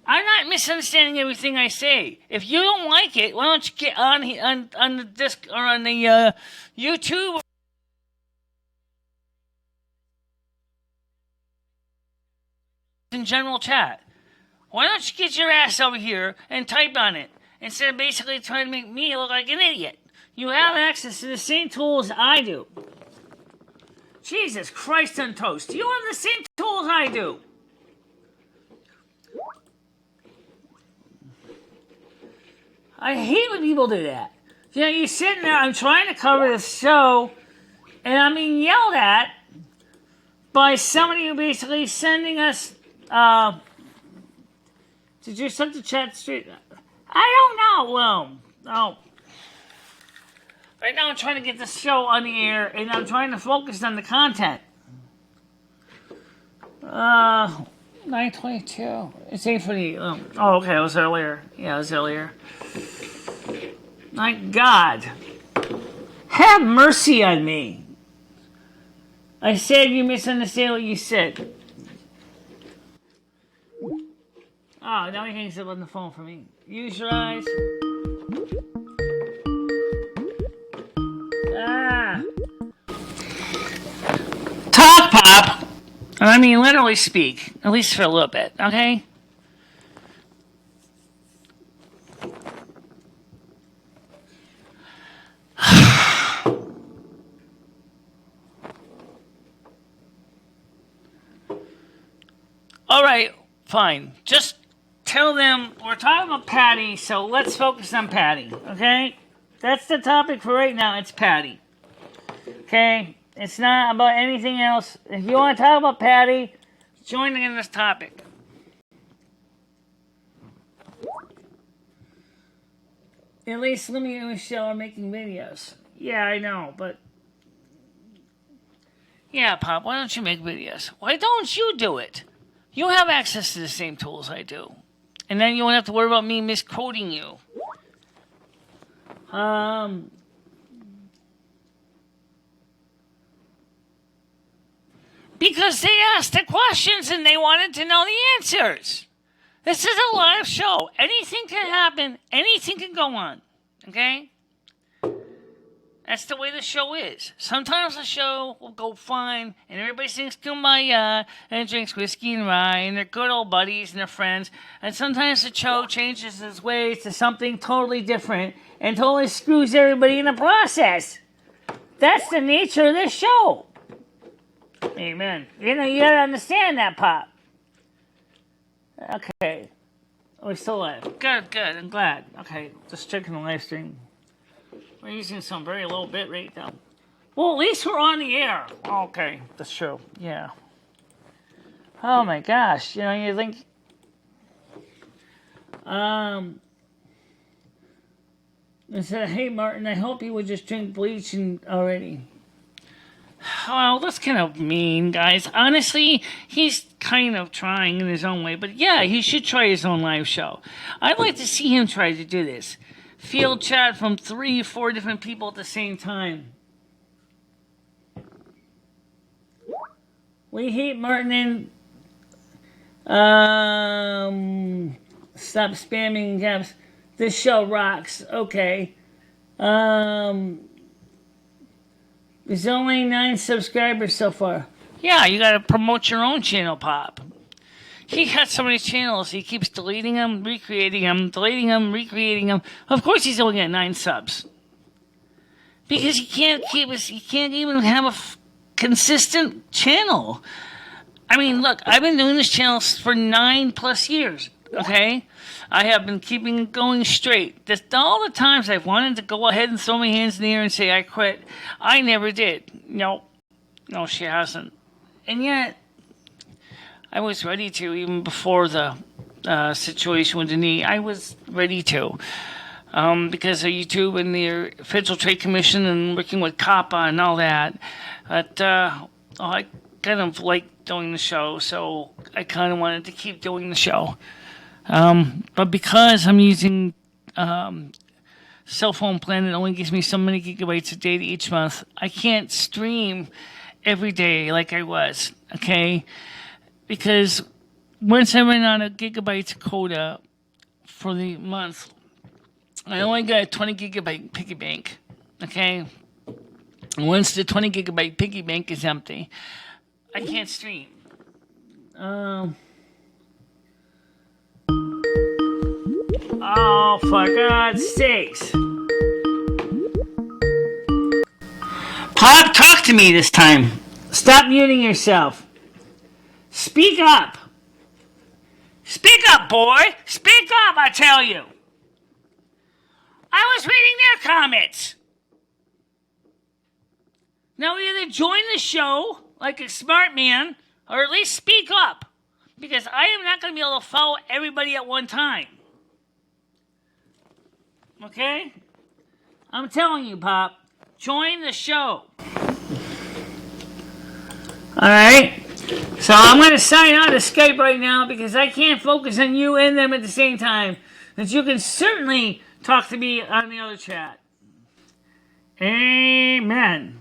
I'm not misunderstanding everything I say. If you don't like it, why don't you get on the disc or on the YouTube in general chat? Why don't you get your ass over here and type on it instead of basically trying to make me look like an idiot? You have access to the same tools I do. Jesus Christ on toast. You have the same tools I do. I hate when people do that. You know, you're sitting there, I'm trying to cover this show, and I'm being yelled at by somebody who basically sending us, did you send the chat straight? I don't know, oh. Right now I'm trying to get this show on the air, and I'm trying to focus on the content. 9:22. It's 8:40. Oh, okay, it was earlier. Yeah, it was earlier. My God. Have mercy on me. I said you misunderstand what you said. Oh, now he hangs up on the phone for me. Use your eyes. Talk, Pop! I mean, literally speak. At least for a little bit, okay? Alright, fine. Just tell them we're talking about Patty, so let's focus on Patty, okay? That's the topic for right now. It's Patty. Okay? It's not about anything else. If you want to talk about Patty, join in this topic. At least Lumi and Michele are making videos. Yeah, I know, but... Yeah, Pop, why don't you make videos? Why don't you do it? You have access to the same tools I do. And then you won't have to worry about me misquoting you. Because they asked the questions and they wanted to know the answers. This is a live show. Anything can happen. Anything can go on. Okay? That's the way the show is. Sometimes the show will go fine, and everybody sings Kumbaya, and drinks whiskey and rye, and they're good old buddies, and they're friends. And sometimes the show changes its ways to something totally different, and totally screws everybody in the process. That's the nature of this show. Amen. You gotta understand that, Pop. Okay. We're still live. Good. I'm glad. Okay, just checking the live stream. We're using some very low bit rate, though. Well, at least we're on the air. Okay, that's true. Yeah. Oh my gosh. You think... I said, hey, Martin, I hope you would just drink bleach already. Well, that's kind of mean, guys. Honestly, he's kind of trying in his own way. But yeah, he should try his own live show. I'd like to see him try to do this. Field chat from 3 or 4 different people at the same time. We hate Martin and stop spamming caps. This show rocks. Okay. There's only 9 subscribers so far. Yeah, you gotta promote your own channel, Pop. He got so many channels, he keeps deleting them, recreating them, deleting them, recreating them. Of course he's only got 9 subs. Because he can't even have a consistent channel. I mean, look, I've been doing this channel for 9+ years, okay? I have been keeping it going straight. Just all the times I've wanted to go ahead and throw my hands in the air and say I quit, I never did. No, she hasn't. And yet, I was ready to, even before the situation with the knee. I was ready to. Because of YouTube and the Federal Trade Commission and working with COPPA and all that. But I kind of like doing the show, so I kind of wanted to keep doing the show. But because I'm using cell phone plan that only gives me so many gigabytes of data each month, I can't stream every day like I was, okay? Because once I run out of gigabytes quota for the month, I only got a 20 gigabyte piggy bank, okay? And once the 20 gigabyte piggy bank is empty, I can't stream. Oh, for God's sakes. Pop, talk to me this time. Stop muting yourself. Speak up. Speak up, boy. Speak up, I tell you. I was reading their comments. Now either join the show like a smart man, or at least speak up. Because I am not going to be able to follow everybody at one time. Okay? I'm telling you, Pop. Join the show. Alright? So I'm going to sign out of Skype right now because I can't focus on you and them at the same time. But you can certainly talk to me on the other chat. Amen.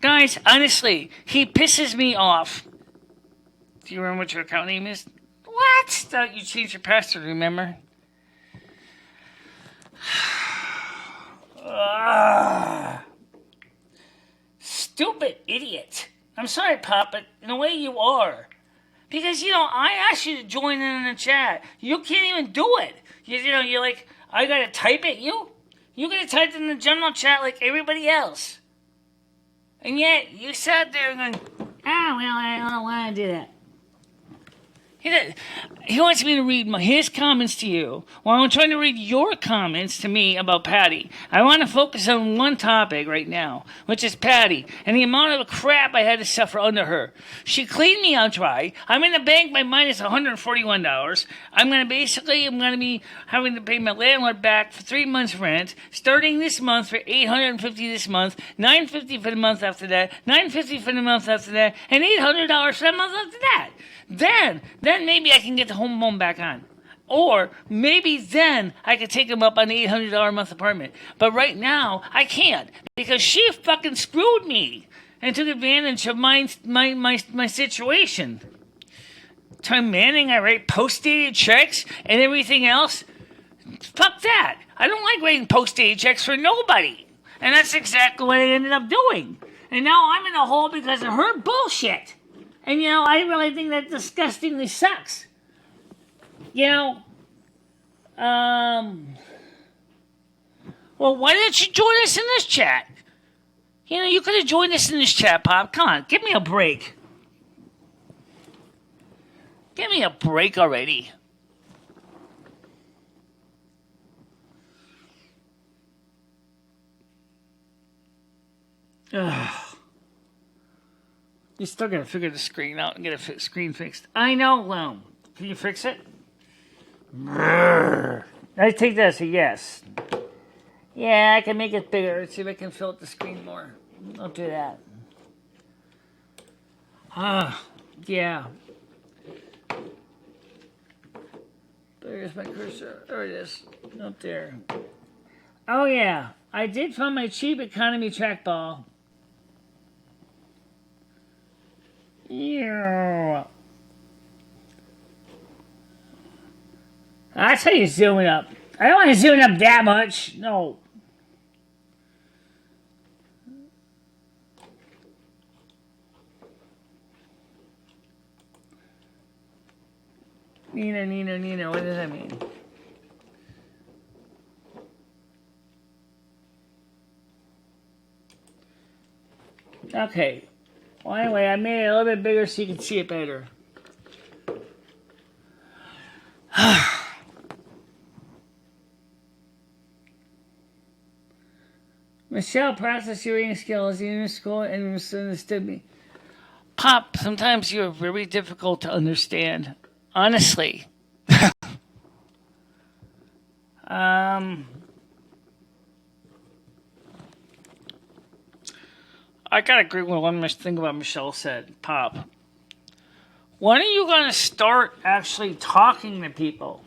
Guys, honestly, he pisses me off. Do you remember what your account name is? What? You changed your password, remember? Stupid idiot. I'm sorry, Pop, but in a way you are. Because, I asked you to join in the chat. You can't even do it. You're like, I gotta type it. You gotta type it in the general chat like everybody else. And yet, you sat there going, well, I don't want to do that. He wants me to read his comments to you while I'm trying to read your comments to me about Patty. I want to focus on one topic right now, which is Patty and the amount of crap I had to suffer under her. She cleaned me out dry. I'm in the bank by minus $141. I'm going to be having to pay my landlord back for 3 months' rent, starting this month for $850 this month, $950 for the month after that, $950 for the month after that, and $800 for the month after that. Then maybe I can get the home loan back on. Or maybe then I could take him up on the $800 a month apartment. But right now, I can't. Because she fucking screwed me. And took advantage of my situation. Tom Manning, I write post-dated checks and everything else. Fuck that. I don't like writing post-dated checks for nobody. And that's exactly what I ended up doing. And now I'm in a hole because of her bullshit. And, I really think that disgustingly sucks. Well, why didn't you join us in this chat? You could have joined us in this chat, Pop. Come on, give me a break. Give me a break already. Ugh. You still gotta figure the screen out and get a screen fixed. I know, Loam. Can you fix it? I take that as a yes. Yeah, I can make it bigger. Let's see if I can fill up the screen more. I'll do that. Yeah. There's my cursor. There it is. Up there. Oh, yeah. I did find my cheap economy trackball. Yeah. That's how you zoom it up. I don't want to zoom it up that much. No. Nino. What does that mean? Okay. Well, anyway, I made it a little bit bigger so you can see it better. Michelle, process your reading skills in school and misunderstood me. Pop, sometimes you're very difficult to understand. Honestly. I gotta agree with one thing about Michelle said. Pop, when are you gonna start actually talking to people?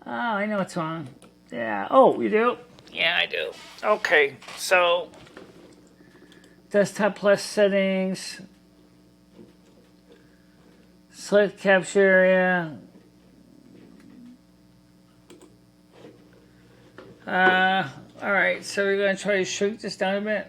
Oh, I know what's wrong. Yeah. Oh, you do? Yeah, I do. Okay, so desktop plus settings, select capture area. All right, so we're gonna try to shrink this down a bit.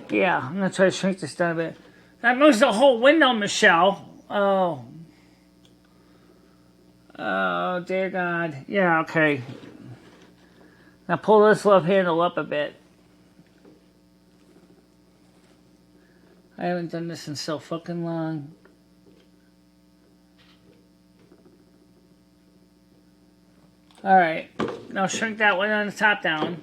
Yeah, I'm gonna try to shrink this down a bit. That moves the whole window, Michelle. Oh, dear God. Yeah, okay. Now pull this love handle up a bit. I haven't done this in so fucking long. Alright, now shrink that one on the top down.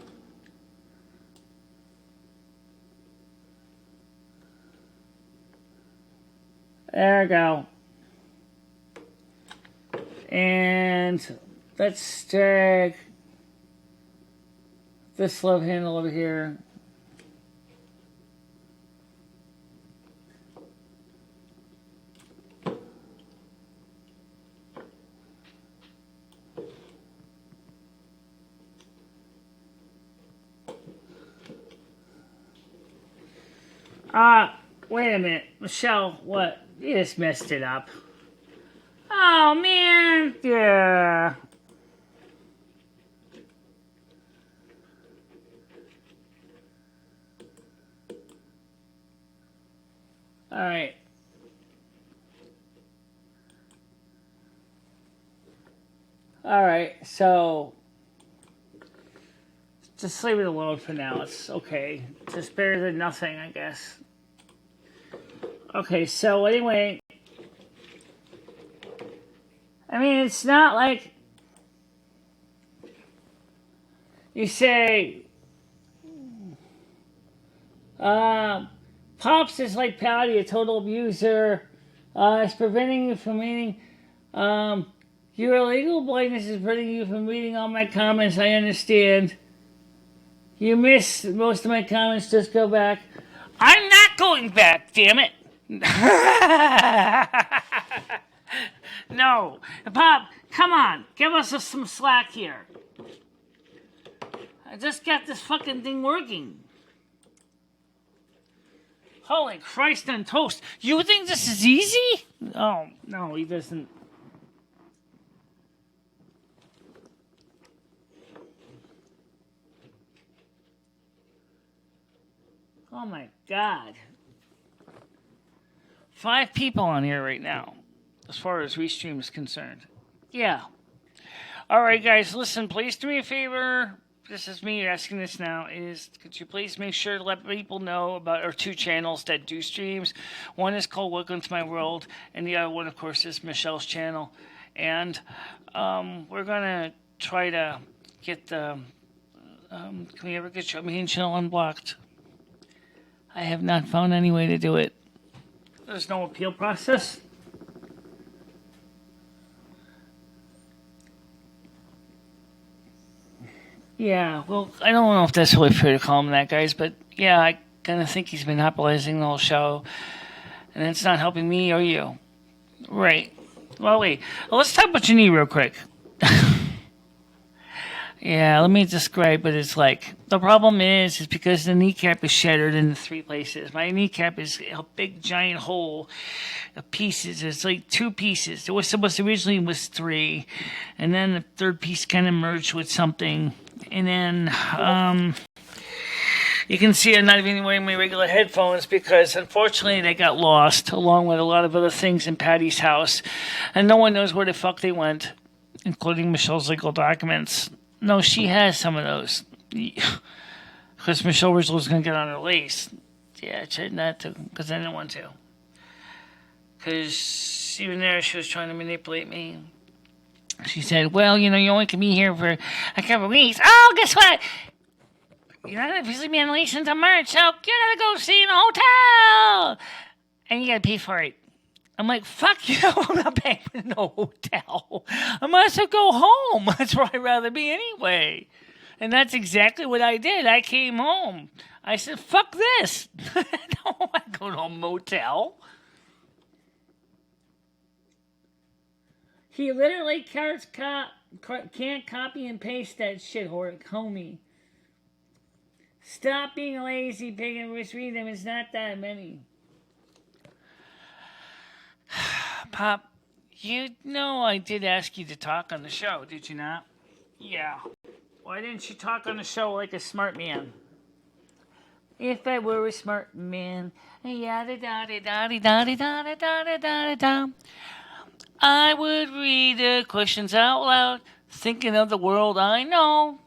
There we go. And let's drag this love handle over here. Wait a minute. Michelle, what? You just messed it up. Oh, man. Yeah. Alright. Alright, so Just leave it alone for now. It's okay. It's better than nothing, I guess. Okay, so anyway, I mean, it's not like you say, Pops is like Patty, a total abuser. It's preventing you from reading. Your illegal blindness is preventing you from reading all my comments. I understand. You missed most of my comments. Just go back. I'm not going back, damn it. No. Pop, come on. Give us some slack here. I just got this fucking thing working. Holy Christ on toast. You think this is easy? Oh, no, he doesn't. Oh my God. 5 people on here right now, as far as Restream is concerned. Yeah. Alright guys, listen, please do me a favor. This is me asking this now, could you please make sure to let people know about our 2 channels that do streams. One is called Welcome to My World, and the other one, of course, is Michelle's channel. And we're going to try to get the... can we ever get me and channel unblocked? I have not found any way to do it. There's no appeal process? Yeah, well, I don't know if that's really fair to call him that, guys, but yeah, I kind of think he's monopolizing the whole show, and it's not helping me or you. Right. Well, wait. Well, let's talk about your knee real quick. Yeah, let me describe what it's like. The problem is because the kneecap is shattered into 3 places. My kneecap is a big giant hole of pieces. It's like 2 pieces. It was supposed to originally was 3, and then the 3rd piece kind of merged with something, and then you can see I'm not even wearing my regular headphones because unfortunately they got lost along with a lot of other things in Patty's house, and no one knows where the fuck they went, including Michelle's legal documents. No, she has some of those. Because Michelle was going to get on her lace. Yeah, I tried not to, because I didn't want to. Because even there, she was trying to manipulate me. She said, well, you only can be here for a couple of weeks. Oh, guess what? You're not going to visit me on lease until March, so you're going to go stay in a hotel. And you got to pay for it. I'm like, fuck you, I'm not paying for no hotel. I might as well go home. That's where I'd rather be anyway. And that's exactly what I did. I came home. I said, fuck this. I don't want to go to a motel. He literally can't copy and paste that shit, homie. Stop being a lazy pig and just read them. It's not that many. Pop, you know I did ask you to talk on the show, did you not? Yeah. Why didn't you talk on the show like a smart man? If I were a smart man, yada da da da da da da da da da, I would read the questions out loud, thinking of the world I know.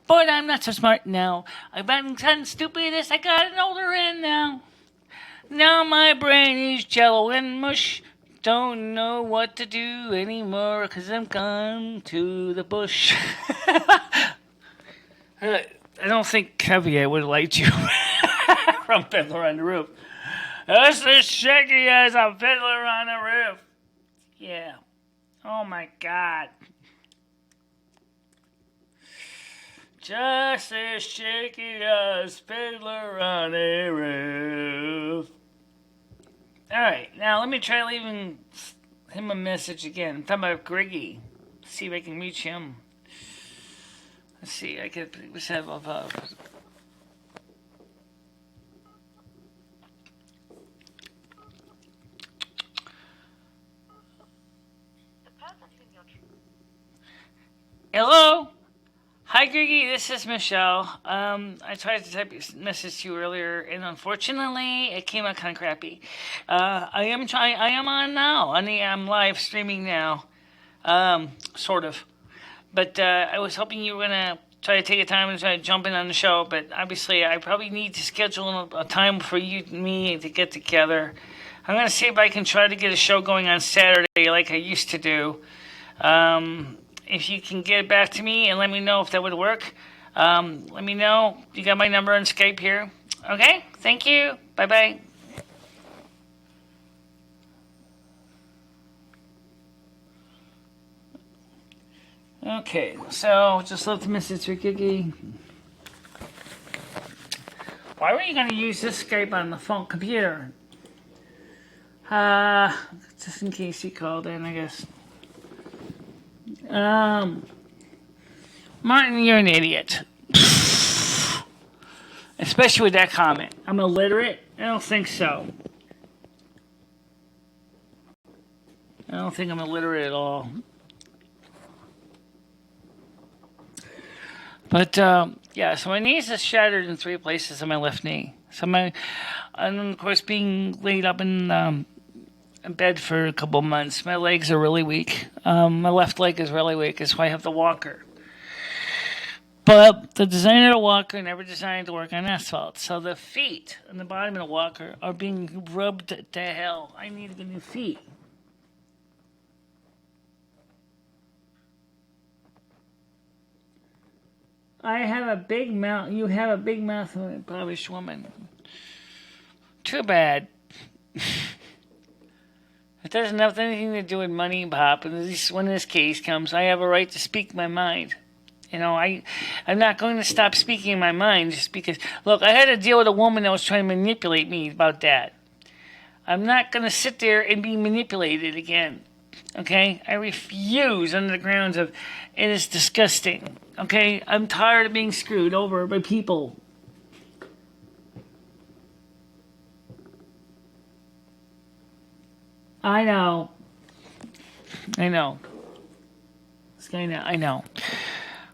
But I'm not so smart now. I've gotten stupid as I got an older end now. Now my brain is jello and mush. Don't know what to do anymore, 'cause I'm gone to the bush. I don't think Caviar would have liked you from Fiddler on the Roof. That's as shaky as a fiddler on the roof. Yeah. Oh my God. Just as shaky as Fiddler on a Roof. Alright, now let me try leaving him a message again. I'm talking about Griggy. See if I can reach him. Let's see, let's have a... Hello? Hi, Griggy, this is Michelle. I tried to type a message to you earlier, and unfortunately, it came out kind of crappy. I am on now. I'm live streaming now. Sort of. But I was hoping you were going to try to take a time and try to jump in on the show. But obviously, I probably need to schedule a time for you and me to get together. I'm going to see if I can try to get a show going on Saturday like I used to do. If you can get back to me and let me know if that would work. Let me know. You got my number on Skype here. Okay? Thank you. Bye-bye. Okay, so just left a message for Kiki. Why were you going to use this Skype on the phone computer? Just in case he called in, I guess. Martin, you're an idiot. Especially with that comment. I'm illiterate? I don't think so. I don't think I'm illiterate at all. But, yeah, so my knees are shattered in 3 places on my left knee. So and of course, being laid up in bed for a couple months, my legs are really weak. My left leg is really weak. That's why I have the walker. But the designer of the walker never designed to work on asphalt. So the feet on the bottom of the walker are being rubbed to hell. I need new feet. I have a big mouth. You have a big mouth, impoverished woman. Too bad. It doesn't have anything to do with money, Pop. And at least when this case comes, I have a right to speak my mind. You know, I'm not going to stop speaking my mind just because. Look, I had to deal with a woman that was trying to manipulate me about that. I'm not going to sit there and be manipulated again. Okay? I refuse on the grounds of it is disgusting. Okay? I'm tired of being screwed over by people. I know. I know.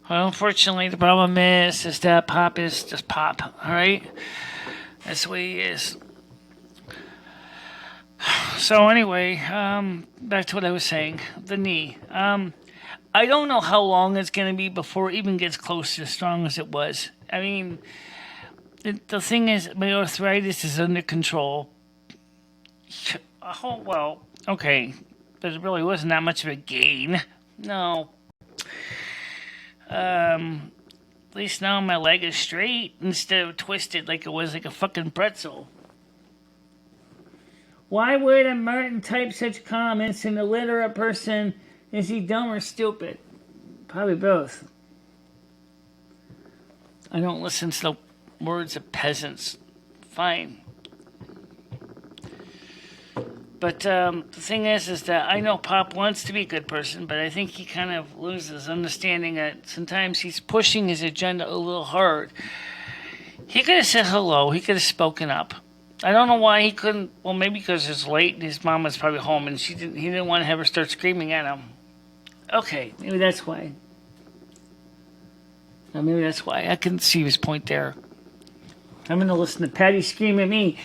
Well, unfortunately, the problem is that Pop is just Pop. All right? That's the way he is. So anyway, back to what I was saying. The knee. I don't know how long it's going to be before it even gets close to as strong as it was. I mean, the thing is, my arthritis is under control. Oh, well, okay. There really wasn't that much of a gain. No. At least now my leg is straight instead of twisted like it was like a fucking pretzel. Why would a Martin type such comments in a literate person? Is he dumb or stupid? Probably both. I don't listen to the words of peasants. Fine. But the thing is that I know Pop wants to be a good person, but I think he kind of loses understanding that sometimes he's pushing his agenda a little hard. He could have said hello. He could have spoken up. I don't know why he couldn't. Well, maybe because it's late and his mom was probably home and he didn't want to have her start screaming at him. Okay, maybe that's why. Now, maybe that's why. I can see his point there. I'm going to listen to Patty scream at me.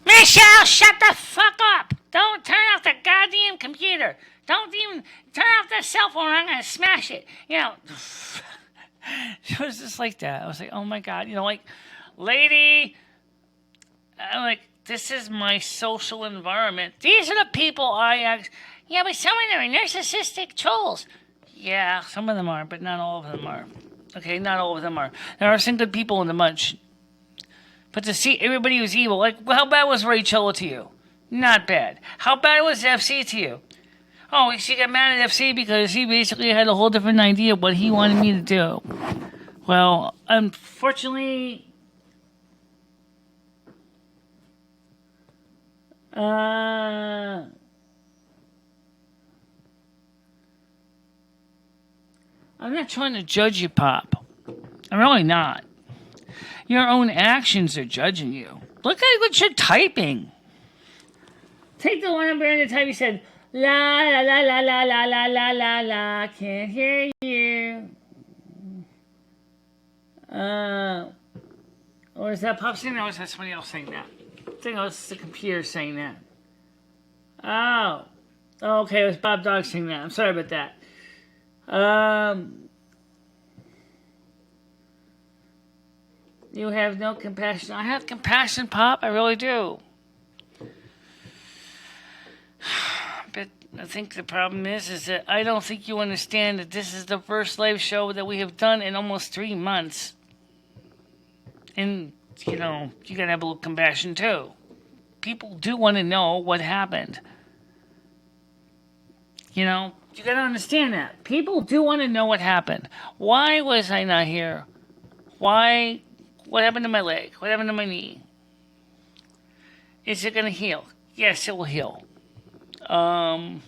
Michelle, shut the fuck up! Don't turn off the goddamn computer. Don't even turn off the cell phone or I'm going to smash it. You know, it was just like that. I was like, oh my God. You know, like, lady, I'm like, this is my social environment. These are the people I ask. Yeah, but some of them are narcissistic trolls. Yeah, some of them are, but not all of them are. Okay, not all of them are. There are some good people in the bunch. But to see everybody who's evil, like, well, how bad was Rachel to you? Not bad. How bad was FC to you? Oh, she got mad at FC because he basically had a whole different idea of what he wanted me to do. Well, unfortunately, I'm not trying to judge you, Pop. I'm really not. Your own actions are judging you. Look at what you're typing. Take the one number in the type. You said, la, la, la, la, la, la, la, la, la, la, can't hear you. Or is that Pop saying that, or is that somebody else saying that? I think it was the computer saying that. Oh, okay, it was Bob Dog saying that. I'm sorry about that. You have no compassion. I have compassion, Pop. I really do. But I think the problem is that I don't think you understand that this is the first live show that we have done in almost 3 months. And, you know, you gotta have a little compassion too. People do want to know what happened. You know, you gotta understand that. People do want to know what happened. Why was I not here? Why? What happened to my leg? What happened to my knee? Is it gonna heal? Yes, it will heal. I'm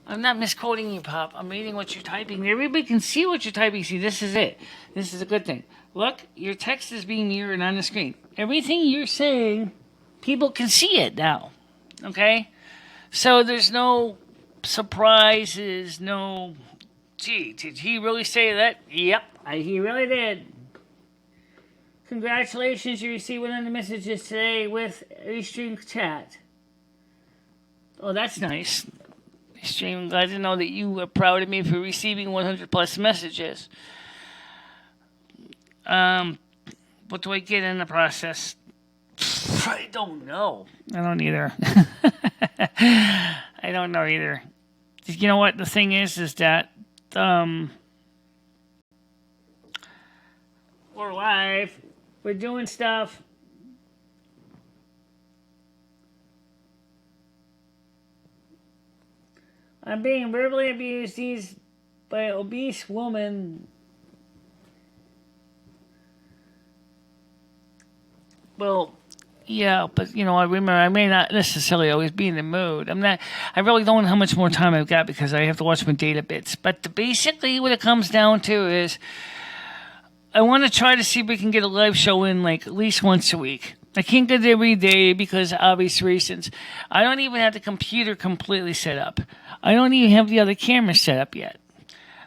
not misquoting you, Pop. I'm reading what you're typing. Everybody can see what you're typing. See, this is it. This is a good thing. Look, your text is being mirrored on the screen. Everything you're saying, people can see it now. Okay? So there's no surprises, no... Gee, did he really say that? Yep, he really did. Congratulations, you received 100 messages today with Livestream chat. Oh, that's nice. Livestream, glad to know that you are proud of me for receiving 100 plus messages. What do I get in the process? I don't know. I don't either. I don't know either. You know what? The thing is that we're live. We're doing stuff. I'm being verbally abused by an obese woman. Well, yeah, but, you know, I remember I may not necessarily always be in the mood. I really don't know how much more time I've got because I have to watch my data bits. But basically what it comes down to is I want to try to see if we can get a live show in like at least once a week. I can't get it every day because of obvious reasons. I don't even have the computer completely set up. I don't even have the other camera set up yet.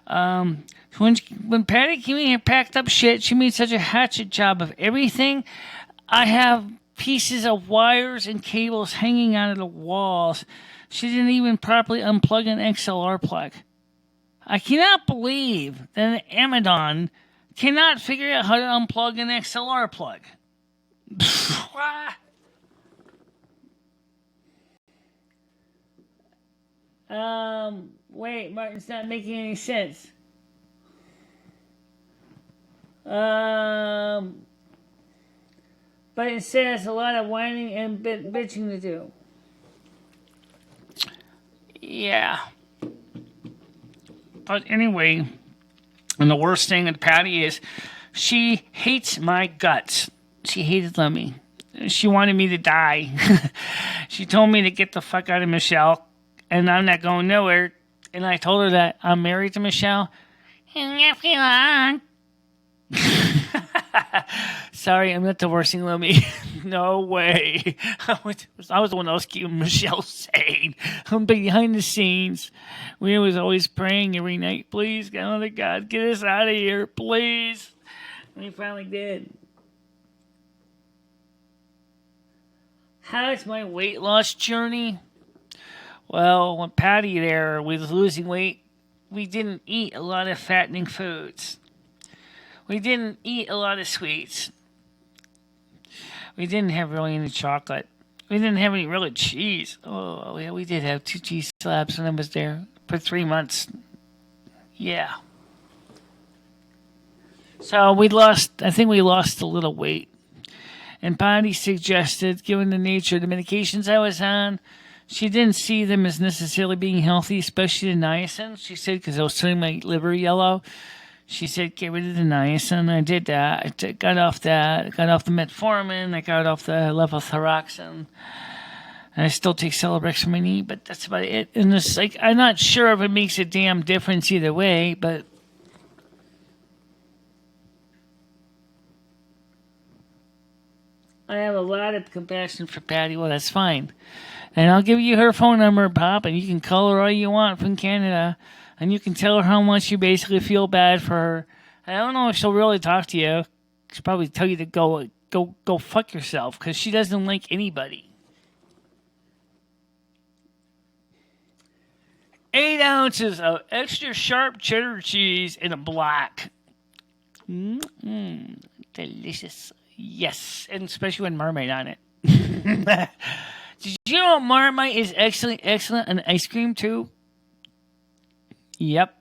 When Patty came in here packed up shit, she made such a hatchet job of everything. I have pieces of wires and cables hanging out of the walls. She didn't even properly unplug an XLR plug. I cannot believe that an Amazon cannot figure out how to unplug an XLR plug. Wait, Martin's not making any sense. But it says a lot of whining and bitching to do. Yeah. But anyway, and the worst thing with Patty is she hates my guts. She hated Lemmy. She wanted me to die. She told me to get the fuck out of Michele, and I'm not going nowhere. And I told her that I'm married to Michele. Sorry, I'm not divorcing Lemmy. No way. I was the one that was keeping Michele sane. I'm behind the scenes. We was always praying every night, please, God, get us out of here, please. And he finally did. How's my weight loss journey? Well, when Patty there was losing weight, we didn't eat a lot of fattening foods. We didn't eat a lot of sweets. We didn't have really any chocolate. We didn't have any really cheese. Oh, yeah, we did have 2 cheese slabs when I was there for 3 months. Yeah. So I think we lost a little weight. And Patty suggested, given the nature of the medications I was on, she didn't see them as necessarily being healthy, especially the niacin. She said, because I was turning my liver yellow. She said, get rid of the niacin. I did that. I got off that. I got off the metformin. I got off the levothyroxine. And I still take Celebrex for my knee, but that's about it. And it's like, I'm not sure if it makes a damn difference either way, but I have a lot of compassion for Patty. Well, that's fine. And I'll give you her phone number, Pop, and you can call her all you want from Canada. And you can tell her how much you basically feel bad for her. I don't know if she'll really talk to you. She'll probably tell you to go fuck yourself, because she doesn't like anybody. 8 ounces of extra sharp cheddar cheese in a block. Delicious. Yes, and especially with Marmite on it. Did you know Marmite is excellent on ice cream too? Yep.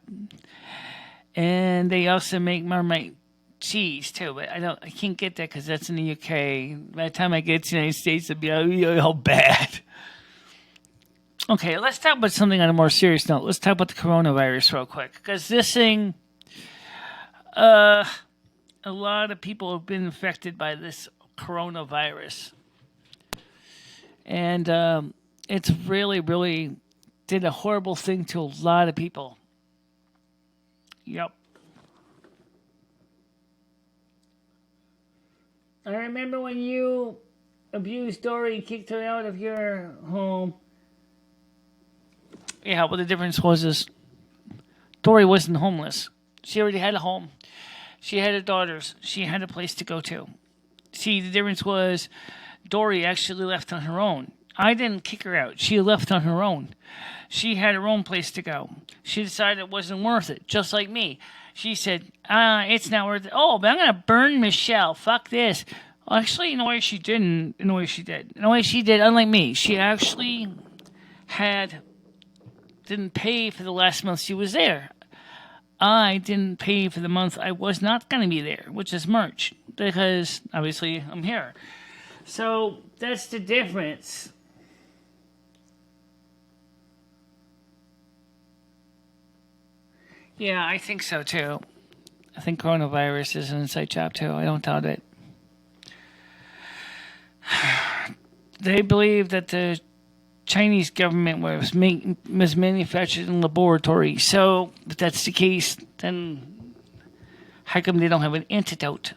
And they also make Marmite cheese too, but I can't get that because that's in the UK. By the time I get to the United States, it'll be all bad. Okay, let's talk about something on a more serious note. Let's talk about the coronavirus real quick because this thing, a lot of people have been infected by this coronavirus, and it's really did a horrible thing to a lot of people. Yep. I remember when you abused Dory, kicked her out of your home. Yeah, well, the difference was is Dory wasn't homeless. She already had a home. She had her daughters. She had a place to go to. See, the difference was Dory actually left on her own. I didn't kick her out. She left on her own. She had her own place to go. She decided it wasn't worth it, just like me. She said, it's not worth it. Oh, but I'm going to burn Michele. Fuck this. Well, actually, in a way she didn't. In a way she did. In a way she did, unlike me. She actually didn't pay for the last month she was there. I didn't pay for the month I was not going to be there, which is March, because obviously I'm here. So that's the difference. Yeah, I think so too. I think coronavirus is an inside job too. I don't doubt it. They believe that the Chinese government was manufactured in laboratory. So, if that's the case, then how come they don't have an antidote?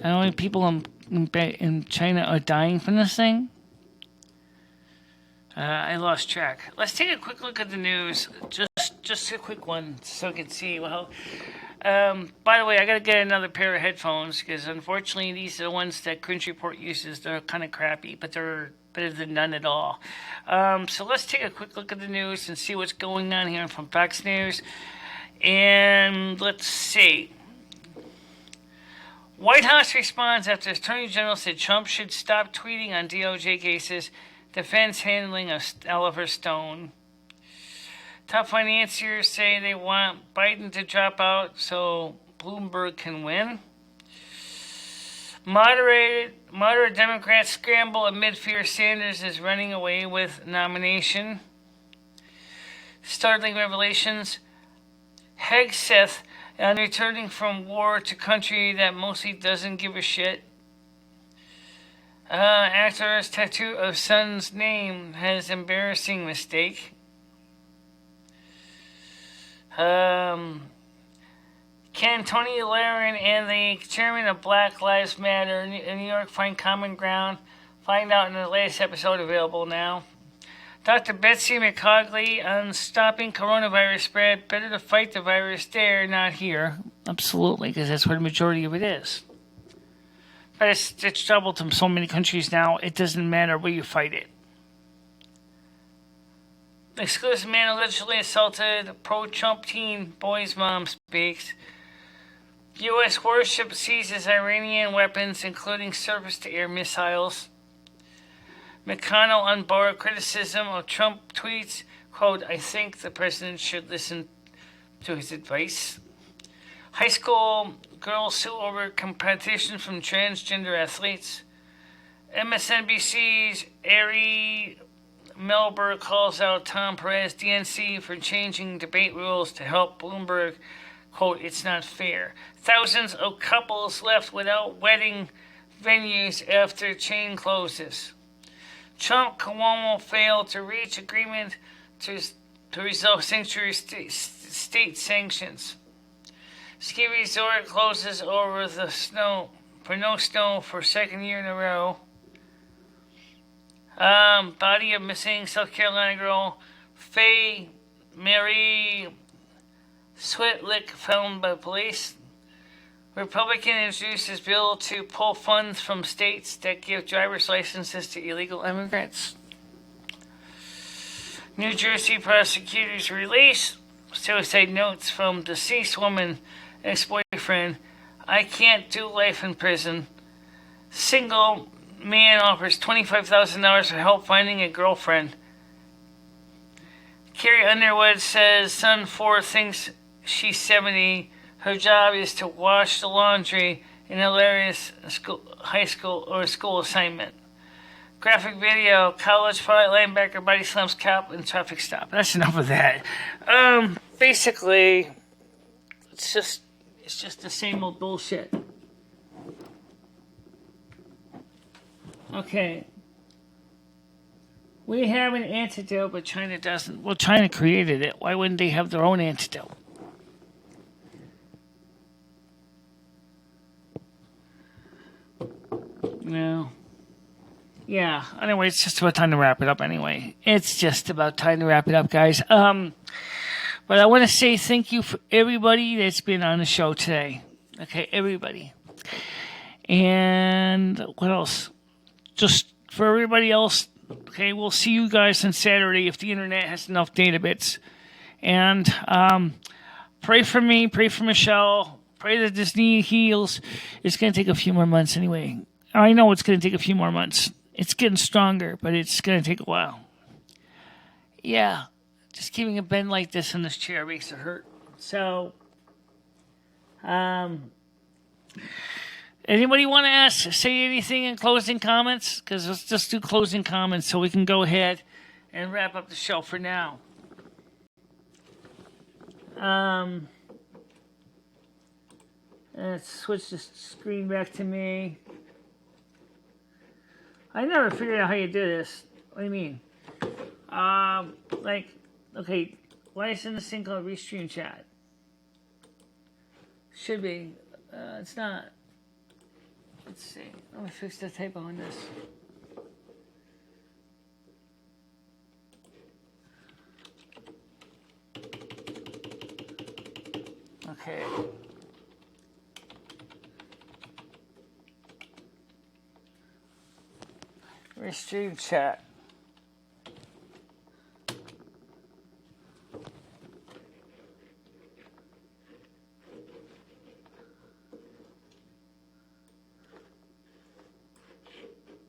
How many people in China are dying from this thing? I lost track. Let's take a quick look at the news. Just a quick one so we can see. Well, by the way, I got to get another pair of headphones because unfortunately these are the ones that Cringe Report uses. They're kind of crappy, but they're better than none at all. So let's take a quick look at the news and see what's going on here from Fox News. And let's see. White House responds after Attorney General said Trump should stop tweeting on DOJ cases. Defense handling of Oliver Stone. Top financiers say they want Biden to drop out so Bloomberg can win. Moderate Democrats scramble amid fear Sanders is running away with nomination. Startling revelations. Hegseth on returning from war to country that mostly doesn't give a shit. Actor's tattoo of son's name has embarrassing mistake. Can Tony Laren and the chairman of Black Lives Matter in New York find common ground? Find out in the latest episode, available now. Dr. Betsy McCogley on stopping coronavirus spread. Better to fight the virus there, not here. Absolutely, because that's where the majority of it is. But it's doubled in so many countries now, it doesn't matter where you fight it. Exclusive man allegedly assaulted pro-Trump teen boy's mom speaks. U.S. warship seizes Iranian weapons, including surface-to-air missiles. McConnell on board criticism of Trump tweets, quote, I think the president should listen to his advice. High school girls sue over competition from transgender athletes. MSNBC's Ari Melber calls out Tom Perez, DNC, for changing debate rules to help Bloomberg. Quote, it's not fair. Thousands of couples left without wedding venues after chain closes. Trump Cuomo failed to reach agreement to resolve sanctuary state sanctions. Ski resort closes over the snow for no snow for second year in a row. Body of missing South Carolina girl Faye Mary Switlick found by police. Republican introduces bill to pull funds from states that give driver's licenses to illegal immigrants. New Jersey prosecutors release suicide notes from deceased woman ex-boyfriend boyfriend. I can't do life in prison. Single man offers $25,000 for help finding a girlfriend. Carrie Underwood says son 4 thinks she's 70. Her job is to wash the laundry in hilarious high school or school assignment. Graphic video, college pilot linebacker body slams cop in traffic stop. That's enough of that. Basically, it's just the same old bullshit. Okay. We have an antidote, but China doesn't. Well, China created it. Why wouldn't they have their own antidote? No. Yeah, anyway, it's just about time to wrap it up anyway. It's just about time to wrap it up, guys. But I want to say thank you for everybody that's been on the show today. Okay, everybody. And what else? Just for everybody else, okay, we'll see you guys on Saturday if the internet has enough data bits. And pray for me, pray for Michelle, pray that this knee heals. It's going to take a few more months anyway. I know it's going to take a few more months. It's getting stronger, but it's going to take a while. Yeah, just keeping it bent like this in this chair makes it hurt. So, anybody want to say anything in closing comments? Because let's just do closing comments so we can go ahead and wrap up the show for now. Let's switch the screen back to me. I never figured out how you do this. What do you mean? Okay, why is in this thing called Restream Chat? Should be. It's not. Let's see. Let me fix the typo on this. Okay. Restream Chat.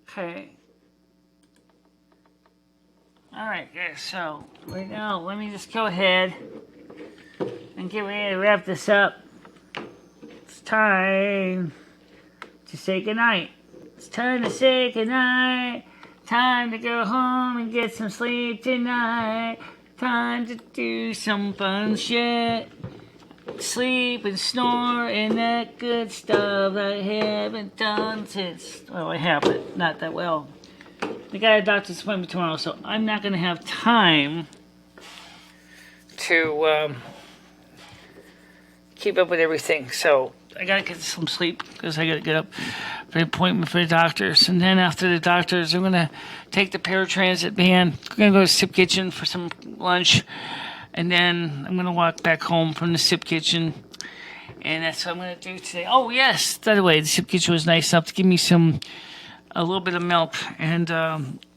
Okay. Alright, guys, so right now, let me just go ahead and get ready to wrap this up. It's time to say goodnight. It's time to say goodnight. Time to go home and get some sleep tonight. Time to do some fun shit. Sleep and snore and that good stuff I haven't done since. Well, I have, but not that well. I got a doctor's appointment tomorrow, so I'm not going to have time to keep up with everything. So I got to get some sleep because I got to get up for the appointment for the doctors. And then after the doctors, I'm going to take the paratransit van. I'm going to go to Sip Kitchen for some lunch. And then I'm going to walk back home from the Sip Kitchen. And that's what I'm going to do today. Oh, yes. By the way, the Sip Kitchen was nice enough to give me a little bit of milk and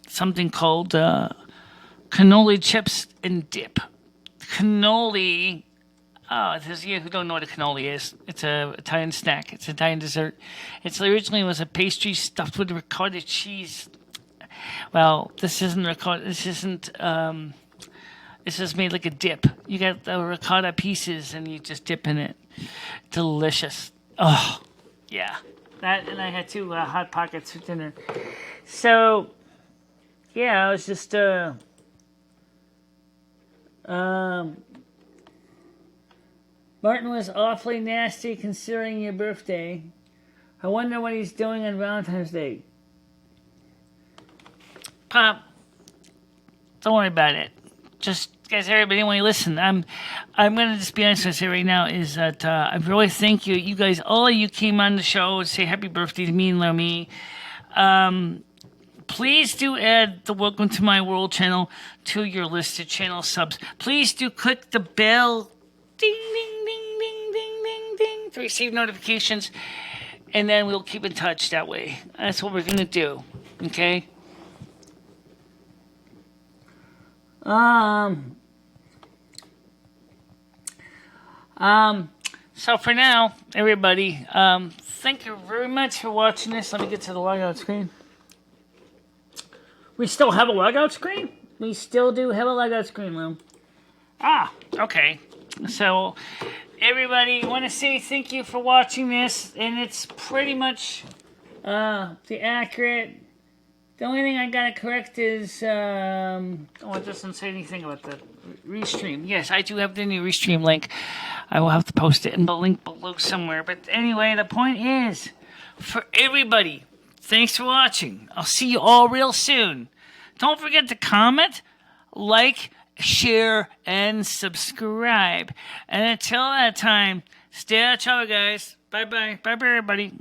something called cannoli chips and dip. Cannoli. Oh, those of you who don't know what a cannoli is, it's an Italian snack. It's an Italian dessert. It originally was a pastry stuffed with ricotta cheese. Well, this isn't ricotta. This isn't... This is made like a dip. You got the ricotta pieces and you just dip in it. Delicious. Oh, yeah. That, and I had 2 Hot Pockets for dinner. So, yeah, I was just, Martin was awfully nasty considering your birthday. I wonder what he's doing on Valentine's Day. Pop, don't worry about it. Just, guys, everybody, when you listen, I'm going to just be honest with you right now, is that I really thank you. You guys, all of you came on the show and say happy birthday to me and Lomi. Please do add the Welcome to My World channel to your list of channel subs. Please do click the bell, ding, ding, ding, ding, ding, ding, ding, to receive notifications, and then we'll keep in touch that way. That's what we're going to do, okay? So for now, everybody, thank you very much for watching this. Let me get to the logout screen. We still have a logout screen? We still do have a logout screen, Lou. Ah, okay. So, everybody, want to say thank you for watching this, and it's pretty much the accurate. The only thing I gotta correct is, it doesn't say anything about the Restream. Yes, I do have the new Restream link. I will have to post it in the link below somewhere. But anyway, the point is, for everybody, thanks for watching. I'll see you all real soon. Don't forget to comment, like, share, and subscribe. And until that time, stay out of trouble, guys. Bye-bye. Bye-bye, everybody.